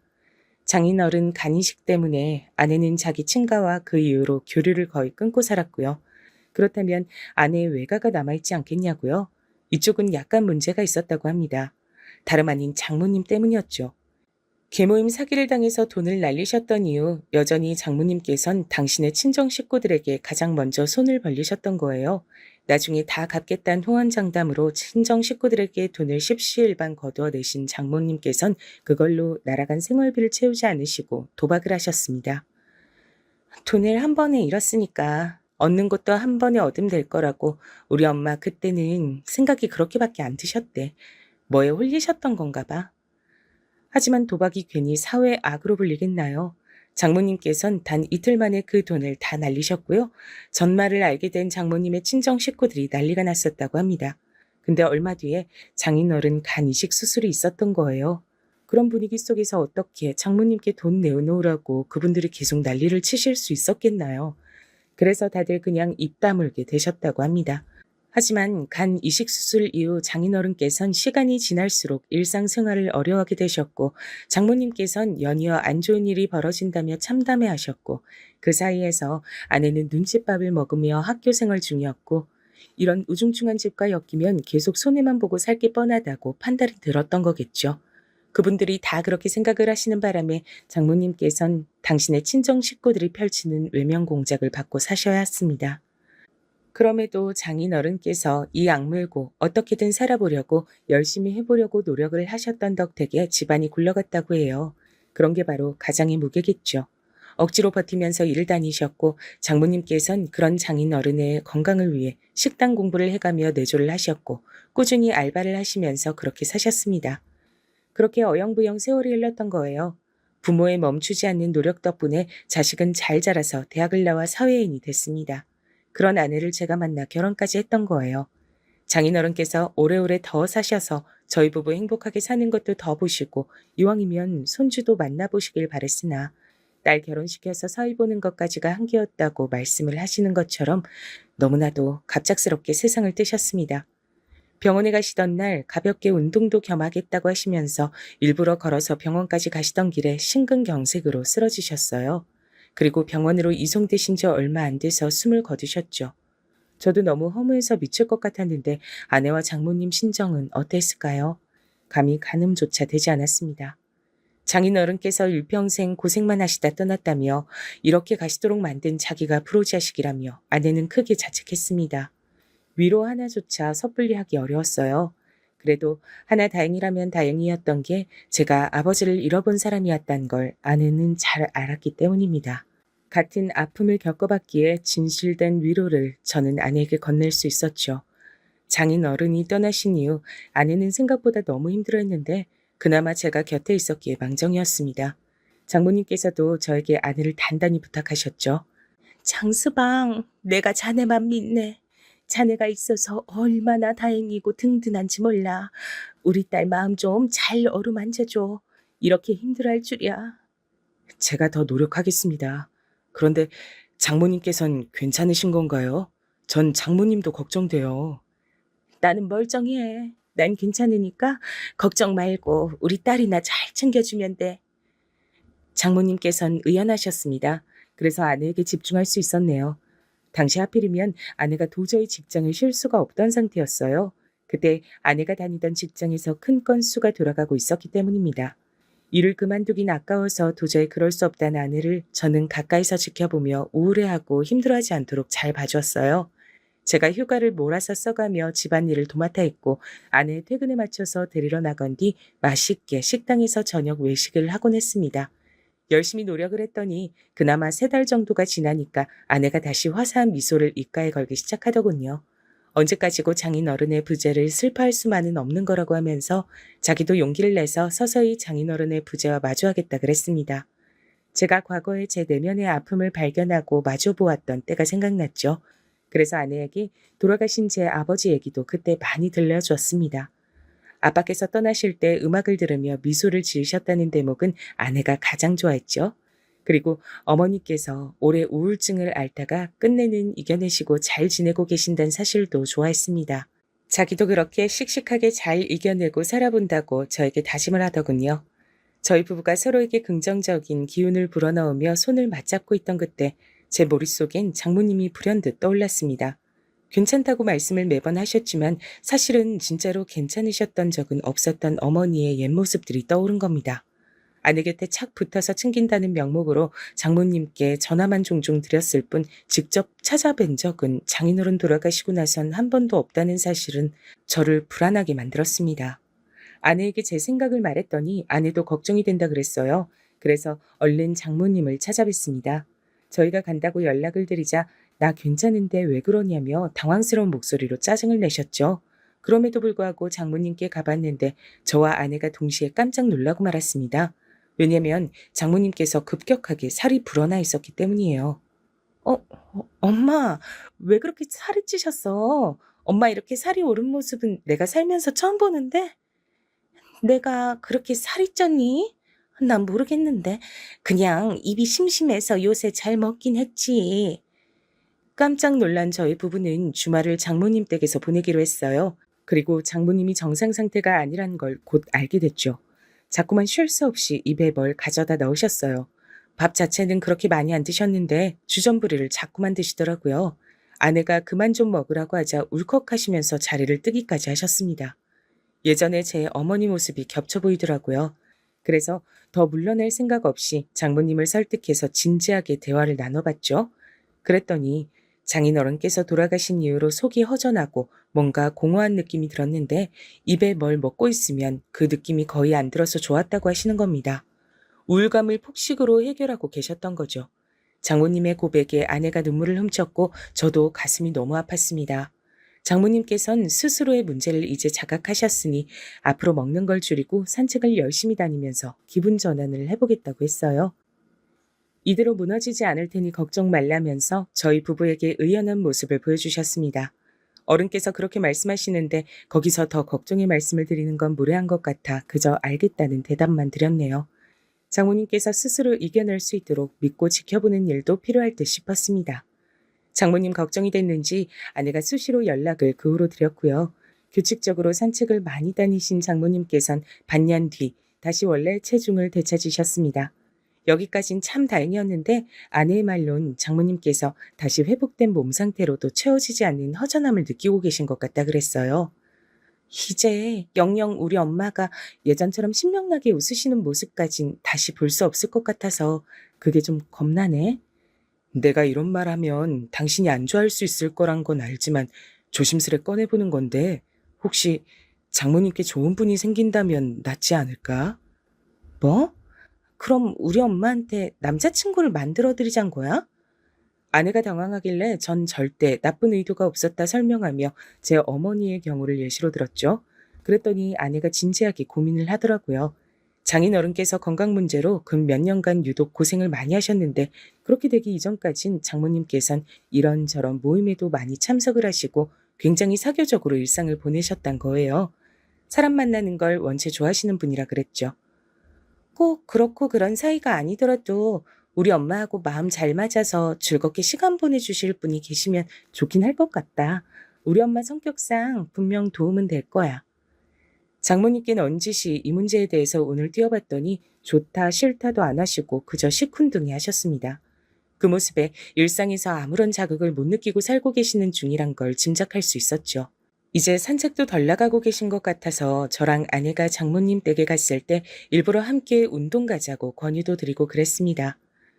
장인어른 간이식 때문에 아내는 자기 친가와 그 이후로 교류를 거의 끊고 살았고요. 그렇다면 아내의 외가가 남아있지 않겠냐고요? 이쪽은 약간 문제가 있었다고 합니다. 다름 아닌 장모님 때문이었죠. 계모임 사기를 당해서 돈을 날리셨던 이후 여전히 장모님께선 당신의 친정 식구들에게 가장 먼저 손을 벌리셨던 거예요. 나중에 다 갚겠다는 호언장담으로 친정 식구들에게 돈을 십시일반 거두어 내신 장모님께선 그걸로 날아간 생활비를 채우지 않으시고 도박을 하셨습니다. 돈을 한 번에 잃었으니까 얻는 것도 한 번에 얻으면 될 거라고 우리 엄마 그때는 생각이 그렇게밖에 안 드셨대. 뭐에 홀리셨던 건가 봐. 하지만 도박이 괜히 사회 악으로 불리겠나요? 장모님께선 단 이틀 만에 그 돈을 다 날리셨고요. 전말을 알게 된 장모님의 친정 식구들이 난리가 났었다고 합니다. 근데 얼마 뒤에 장인어른 간 이식 수술이 있었던 거예요. 그런 분위기 속에서 어떻게 장모님께 돈 내어놓으라고 그분들이 계속 난리를 치실 수 있었겠나요? 그래서 다들 그냥 입 다물게 되셨다고 합니다. 하지만 간 이식 수술 이후 장인어른께선 시간이 지날수록 일상생활을 어려워하게 되셨고 장모님께선 연이어 안 좋은 일이 벌어진다며 참담해하셨고 그 사이에서 아내는 눈칫밥을 먹으며 학교 생활 중이었고 이런 우중충한 집과 엮이면 계속 손해만 보고 살 게 뻔하다고 판단이 들었던 거겠죠. 그분들이 다 그렇게 생각을 하시는 바람에 장모님께선 당신의 친정 식구들이 펼치는 외면 공작을 받고 사셔야 했습니다. 그럼에도 장인어른께서 이 악물고 어떻게든 살아보려고 열심히 해보려고 노력을 하셨던 덕택에 집안이 굴러갔다고 해요. 그런 게 바로 가장의 무게겠죠. 억지로 버티면서 일을 다니셨고 장모님께선 그런 장인어른의 건강을 위해 식당 공부를 해가며 내조를 하셨고 꾸준히 알바를 하시면서 그렇게 사셨습니다. 그렇게 어영부영 세월이 흘렀던 거예요. 부모의 멈추지 않는 노력 덕분에 자식은 잘 자라서 대학을 나와 사회인이 됐습니다. 그런 아내를 제가 만나 결혼까지 했던 거예요. 장인어른께서 오래오래 더 사셔서 저희 부부 행복하게 사는 것도 더 보시고 이왕이면 손주도 만나보시길 바랬으나 딸 결혼시켜서 사위 보는 것까지가 한계였다고 말씀을 하시는 것처럼 너무나도 갑작스럽게 세상을 뜨셨습니다. 병원에 가시던 날 가볍게 운동도 겸하겠다고 하시면서 일부러 걸어서 병원까지 가시던 길에 심근경색으로 쓰러지셨어요. 그리고 병원으로 이송되신 지 얼마 안 돼서 숨을 거두셨죠. 저도 너무 허무해서 미칠 것 같았는데 아내와 장모님 심정은 어땠을까요? 감히 가늠조차 되지 않았습니다. 장인어른께서 일평생 고생만 하시다 떠났다며 이렇게 가시도록 만든 자기가 프로자식이라며 아내는 크게 자책했습니다. 위로 하나조차 섣불리 하기 어려웠어요. 그래도 하나 다행이라면 다행이었던 게 제가 아버지를 잃어본 사람이었단 걸 아내는 잘 알았기 때문입니다. 같은 아픔을 겪어봤기에 진실된 위로를 저는 아내에게 건넬 수 있었죠. 장인 어른이 떠나신 이후 아내는 생각보다 너무 힘들어했는데 그나마 제가 곁에 있었기에 망정이었습니다. 장모님께서도 저에게 아내를 단단히 부탁하셨죠. 장수방, 내가 자네만 믿네. 자네가 있어서 얼마나 다행이고 든든한지 몰라. 우리 딸 마음 좀 잘 어루만져줘. 이렇게 힘들어할 줄이야. 제가 더 노력하겠습니다. 그런데 장모님께선 괜찮으신 건가요? 전 장모님도 걱정돼요. 나는 멀쩡해. 난 괜찮으니까 걱정 말고 우리 딸이나 잘 챙겨주면 돼. 장모님께선 의연하셨습니다. 그래서 아내에게 집중할 수 있었네요. 당시 하필이면 아내가 도저히 직장을 쉴 수가 없던 상태였어요. 그때 아내가 다니던 직장에서 큰 건수가 돌아가고 있었기 때문입니다. 일을 그만두긴 아까워서 도저히 그럴 수 없다는 아내를 저는 가까이서 지켜보며 우울해하고 힘들어하지 않도록 잘 봐주었어요. 제가 휴가를 몰아서 써가며 집안일을 도맡아 했고 아내의 퇴근에 맞춰서 데리러 나간 뒤 맛있게 식당에서 저녁 외식을 하곤 했습니다. 열심히 노력을 했더니 그나마 3달 정도가 지나니까 아내가 다시 화사한 미소를 입가에 걸기 시작하더군요. 언제까지고 장인어른의 부재를 슬퍼할 수만은 없는 거라고 하면서 자기도 용기를 내서 서서히 장인어른의 부재와 마주하겠다 그랬습니다. 제가 과거에 제 내면의 아픔을 발견하고 마주보았던 때가 생각났죠. 그래서 아내에게 돌아가신 제 아버지 얘기도 그때 많이 들려주었습니다. 아빠께서 떠나실 때 음악을 들으며 미소를 지으셨다는 대목은 아내가 가장 좋아했죠. 그리고 어머니께서 오래 우울증을 앓다가 끝내는 이겨내시고 잘 지내고 계신다는 사실도 좋아했습니다. 자기도 그렇게 씩씩하게 잘 이겨내고 살아본다고 저에게 다짐을 하더군요. 저희 부부가 서로에게 긍정적인 기운을 불어넣으며 손을 맞잡고 있던 그때 제 머릿속엔 장모님이 불현듯 떠올랐습니다. 괜찮다고 말씀을 매번 하셨지만 사실은 진짜로 괜찮으셨던 적은 없었던 어머니의 옛 모습들이 떠오른 겁니다. 아내 곁에 착 붙어서 챙긴다는 명목으로 장모님께 전화만 종종 드렸을 뿐 직접 찾아뵌 적은 장인어른 돌아가시고 나선 한 번도 없다는 사실은 저를 불안하게 만들었습니다. 아내에게 제 생각을 말했더니 아내도 걱정이 된다 그랬어요. 그래서 얼른 장모님을 찾아뵀습니다. 저희가 간다고 연락을 드리자 나 괜찮은데 왜 그러냐며 당황스러운 목소리로 짜증을 내셨죠. 그럼에도 불구하고 장모님께 가봤는데 저와 아내가 동시에 깜짝 놀라고 말았습니다. 왜냐면 장모님께서 급격하게 살이 불어나 있었기 때문이에요. 엄마, 왜 그렇게 살이 찌셨어? 엄마 이렇게 살이 오른 모습은 내가 살면서 처음 보는데? 내가 그렇게 살이 쪘니? 난 모르겠는데. 그냥 입이 심심해서 요새 잘 먹긴 했지. 깜짝 놀란 저희 부부는 주말을 장모님 댁에서 보내기로 했어요. 그리고 장모님이 정상 상태가 아니란 걸 곧 알게 됐죠. 자꾸만 쉴 새 없이 입에 뭘 가져다 넣으셨어요. 밥 자체는 그렇게 많이 안 드셨는데 주전부리를 자꾸만 드시더라고요. 아내가 그만 좀 먹으라고 하자 울컥하시면서 자리를 뜨기까지 하셨습니다. 예전에 제 어머니 모습이 겹쳐 보이더라고요. 그래서 더 물러날 생각 없이 장모님을 설득해서 진지하게 대화를 나눠봤죠. 그랬더니 장인어른께서 돌아가신 이후로 속이 허전하고 뭔가 공허한 느낌이 들었는데 입에 뭘 먹고 있으면 그 느낌이 거의 안 들어서 좋았다고 하시는 겁니다. 우울감을 폭식으로 해결하고 계셨던 거죠. 장모님의 고백에 아내가 눈물을 훔쳤고 저도 가슴이 너무 아팠습니다. 장모님께선 스스로의 문제를 이제 자각하셨으니 앞으로 먹는 걸 줄이고 산책을 열심히 다니면서 기분 전환을 해보겠다고 했어요. 이대로 무너지지 않을 테니 걱정 말라면서 저희 부부에게 의연한 모습을 보여주셨습니다. 어른께서 그렇게 말씀하시는데 거기서 더 걱정의 말씀을 드리는 건 무례한 것 같아 그저 알겠다는 대답만 드렸네요. 장모님께서 스스로 이겨낼 수 있도록 믿고 지켜보는 일도 필요할 듯 싶었습니다. 장모님 걱정이 됐는지 아내가 수시로 연락을 그 후로 드렸고요. 규칙적으로 산책을 많이 다니신 장모님께선 반년 뒤 다시 원래 체중을 되찾으셨습니다. 여기까진 참 다행이었는데 아내의 말론 장모님께서 다시 회복된 몸 상태로도 채워지지 않는 허전함을 느끼고 계신 것 같다 그랬어요. 이제 영영 우리 엄마가 예전처럼 신명나게 웃으시는 모습까진 다시 볼 수 없을 것 같아서 그게 좀 겁나네. 내가 이런 말 하면 당신이 안 좋아할 수 있을 거란 건 알지만 조심스레 꺼내보는 건데 혹시 장모님께 좋은 분이 생긴다면 낫지 않을까? 뭐? 그럼 우리 엄마한테 남자친구를 만들어드리잔 거야? 아내가 당황하길래 전 절대 나쁜 의도가 없었다 설명하며 제 어머니의 경우를 예시로 들었죠. 그랬더니 아내가 진지하게 고민을 하더라고요. 장인어른께서 건강 문제로 근 몇 년간 유독 고생을 많이 하셨는데 그렇게 되기 이전까진 장모님께선 이런저런 모임에도 많이 참석을 하시고 굉장히 사교적으로 일상을 보내셨단 거예요. 사람 만나는 걸 원체 좋아하시는 분이라 그랬죠. 꼭 그렇고 그런 사이가 아니더라도 우리 엄마하고 마음 잘 맞아서 즐겁게 시간 보내주실 분이 계시면 좋긴 할 것 같다. 우리 엄마 성격상 분명 도움은 될 거야. 장모님께 넌지시 이 문제에 대해서 오늘 뛰어봤더니 좋다 싫다도 안 하시고 그저 시큰둥이 하셨습니다. 그 모습에 일상에서 아무런 자극을 못 느끼고 살고 계시는 중이란 걸 짐작할 수 있었죠. 이제 산책도 덜 나가고 계신 것 같아서 저랑 아내가 장모님 댁에 갔을 때 일부러 함께 운동 가자고 권유도 드리고 그랬습니다.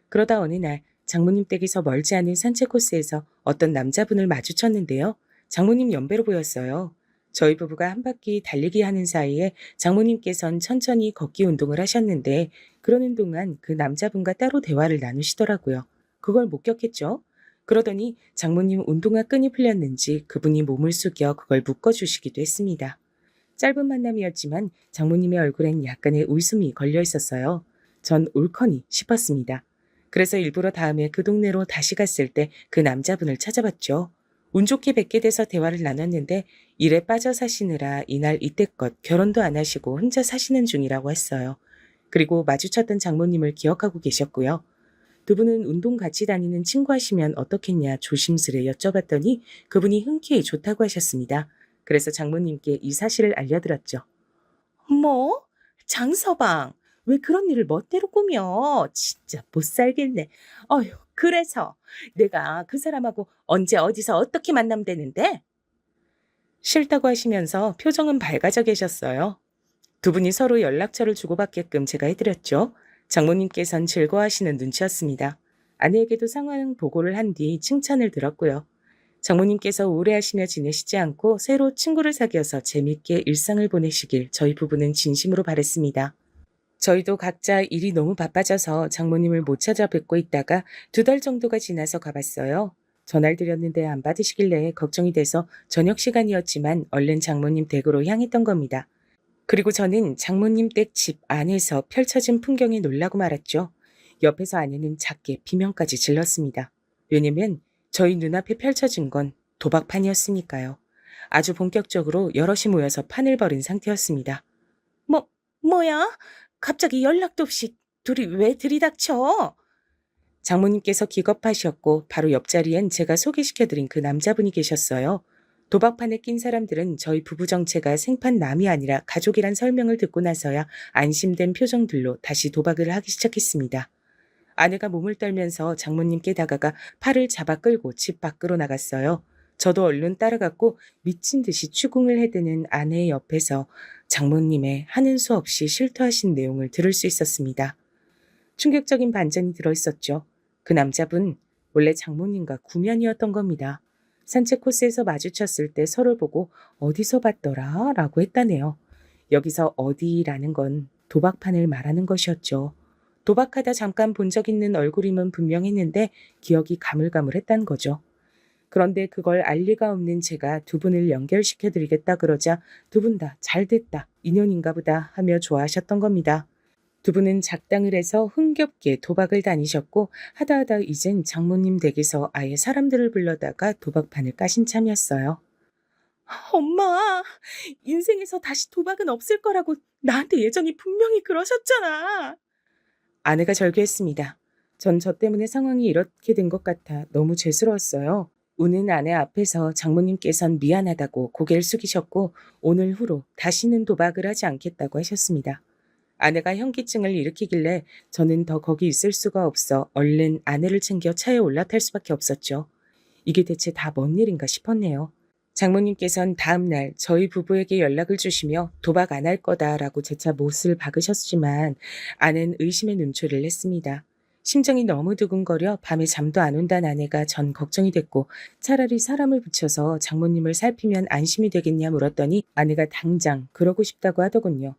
그러다 어느 날 장모님 댁에서 멀지 않은 산책 코스에서 어떤 남자분을 마주쳤는데요. 장모님 연배로 보였어요. 저희 부부가 한 바퀴 달리기 하는 사이에 장모님께선 천천히 걷기 운동을 하셨는데 그러는 동안 그 남자분과 따로 대화를 나누시더라고요. 그걸 목격했죠. 그러더니 장모님 운동화 끈이 풀렸는지 그분이 몸을 숙여 그걸 묶어주시기도 했습니다. 짧은 만남이었지만 장모님의 얼굴엔 약간의 웃음이 걸려 있었어요. 전 옳거니 싶었습니다. 그래서 일부러 다음에 그 동네로 다시 갔을 때 그 남자분을 찾아봤죠. 운 좋게 뵙게 돼서 대화를 나눴는데 일에 빠져 사시느라 이날 이때껏 결혼도 안 하시고 혼자 사시는 중이라고 했어요. 그리고 마주쳤던 장모님을 기억하고 계셨고요. 두 분은 운동 같이 다니는 친구 하시면 어떻겠냐 조심스레 여쭤봤더니 그분이 흔쾌히 좋다고 하셨습니다. 그래서 장모님께 이 사실을 알려드렸죠. 뭐? 장서방, 왜 그런 일을 멋대로 꾸며? 진짜 못 살겠네. 어휴, 그래서 내가 그 사람하고 언제 어디서 어떻게 만나면 되는데? 싫다고 하시면서 표정은 밝아져 계셨어요. 두 분이 서로 연락처를 주고받게끔 제가 해드렸죠. 장모님께선 즐거워하시는 눈치였습니다. 아내에게도 상황 보고를 한 뒤 칭찬을 들었고요. 장모님께서 오래하시며 지내시지 않고 새로 친구를 사귀어서 재밌게 일상을 보내시길 저희 부부는 진심으로 바랬습니다. 저희도 각자 일이 너무 바빠져서 장모님을 못 찾아뵙고 있다가 2달 정도가 지나서 가봤어요. 전화를 드렸는데 안 받으시길래 걱정이 돼서 저녁 시간이었지만 얼른 장모님 댁으로 향했던 겁니다. 그리고 저는 장모님 댁 집 안에서 펼쳐진 풍경에 놀라고 말았죠. 옆에서 아내는 작게 비명까지 질렀습니다. 왜냐면 저희 눈앞에 펼쳐진 건 도박판이었으니까요. 아주 본격적으로 여럿이 모여서 판을 벌인 상태였습니다. 뭐야? 갑자기 연락도 없이 둘이 왜 들이닥쳐? 장모님께서 기겁하셨고 바로 옆자리엔 제가 소개시켜드린 그 남자분이 계셨어요. 도박판에 낀 사람들은 저희 부부 정체가 생판남이 아니라 가족이란 설명을 듣고 나서야 안심된 표정들로 다시 도박을 하기 시작했습니다. 아내가 몸을 떨면서 장모님께 다가가 팔을 잡아 끌고 집 밖으로 나갔어요. 저도 얼른 따라갔고 미친 듯이 추궁을 해대는 아내의 옆에서 장모님의 하는 수 없이 실토하신 내용을 들을 수 있었습니다. 충격적인 반전이 들어있었죠. 그 남자분 원래 장모님과 구면이었던 겁니다. 산책 코스에서 마주쳤을 때 서로 보고 어디서 봤더라 라고 했다네요. 여기서 어디라는 건 도박판을 말하는 것이었죠. 도박하다 잠깐 본 적 있는 얼굴임은 분명했는데 기억이 가물가물했단 거죠. 그런데 그걸 알 리가 없는 제가 두 분을 연결시켜드리겠다 그러자 두 분 다 잘됐다, 인연인가 보다 하며 좋아하셨던 겁니다. 두 분은 작당을 해서 흥겹게 도박을 다니셨고 하다 이젠 장모님 댁에서 아예 사람들을 불러다가 도박판을 까신 참이었어요. 엄마, 인생에서 다시 도박은 없을 거라고 나한테 예전에 분명히 그러셨잖아. 아내가 절규했습니다. 전 저 때문에 상황이 이렇게 된 것 같아 너무 죄스러웠어요. 우는 아내 앞에서 장모님께선 미안하다고 고개를 숙이셨고 오늘 후로 다시는 도박을 하지 않겠다고 하셨습니다. 아내가 현기증을 일으키길래 저는 더 거기 있을 수가 없어 얼른 아내를 챙겨 차에 올라탈 수밖에 없었죠. 이게 대체 다 뭔 일인가 싶었네요. 장모님께선 다음 날 저희 부부에게 연락을 주시며 도박 안 할 거다라고 재차 못을 박으셨지만 아내는 의심의 눈초리를 했습니다. 심정이 너무 두근거려 밤에 잠도 안 온다는 아내가 전 걱정이 됐고 차라리 사람을 붙여서 장모님을 살피면 안심이 되겠냐 물었더니 아내가 당장 그러고 싶다고 하더군요.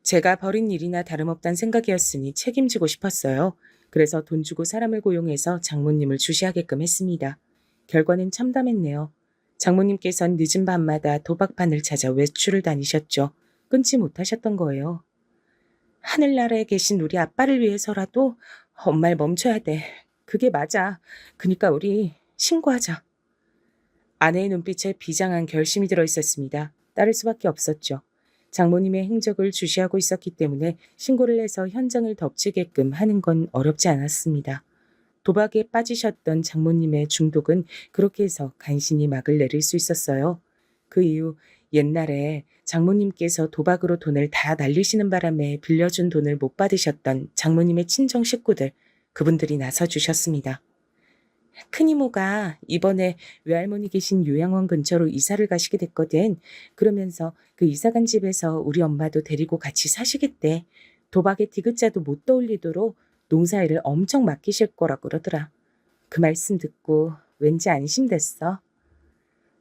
제가 벌인 일이나 다름없단 생각이었으니 책임지고 싶었어요. 그래서 돈 주고 사람을 고용해서 장모님을 주시하게끔 했습니다. 결과는 참담했네요. 장모님께선 늦은 밤마다 도박판을 찾아 외출을 다니셨죠. 끊지 못하셨던 거예요. 하늘나라에 계신 우리 아빠를 위해서라도 엄마를 멈춰야 돼. 그게 맞아. 그니까 우리 신고하자. 아내의 눈빛에 비장한 결심이 들어 있었습니다. 따를 수밖에 없었죠. 장모님의 행적을 주시하고 있었기 때문에 신고를 해서 현장을 덮치게끔 하는 건 어렵지 않았습니다. 도박에 빠지셨던 장모님의 중독은 그렇게 해서 간신히 막을 내릴 수 있었어요. 그 이후 옛날에 장모님께서 도박으로 돈을 다 날리시는 바람에 빌려준 돈을 못 받으셨던 장모님의 친정 식구들, 그분들이 나서주셨습니다. 큰이모가 이번에 외할머니 계신 요양원 근처로 이사를 가시게 됐거든. 그러면서 그 이사간 집에서 우리 엄마도 데리고 같이 사시겠대. 도박에 디귿자도 못 떠올리도록 농사일을 엄청 맡기실 거라고 그러더라. 그 말씀 듣고 왠지 안심됐어.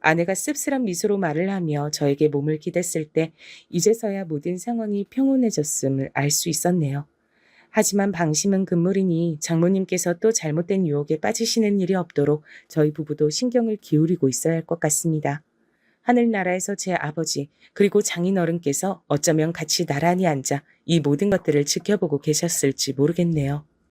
아내가 씁쓸한 미소로 말을 하며 저에게 몸을 기댔을 때 이제서야 모든 상황이 평온해졌음을 알 수 있었네요. 하지만 방심은 금물이니 장모님께서 또 잘못된 유혹에 빠지시는 일이 없도록 저희 부부도 신경을 기울이고 있어야 할 것 같습니다. 하늘나라에서 제 아버지 그리고 장인어른께서 어쩌면 같이 나란히 앉아 이 모든 것들을 지켜보고 계셨을지 모르겠네요.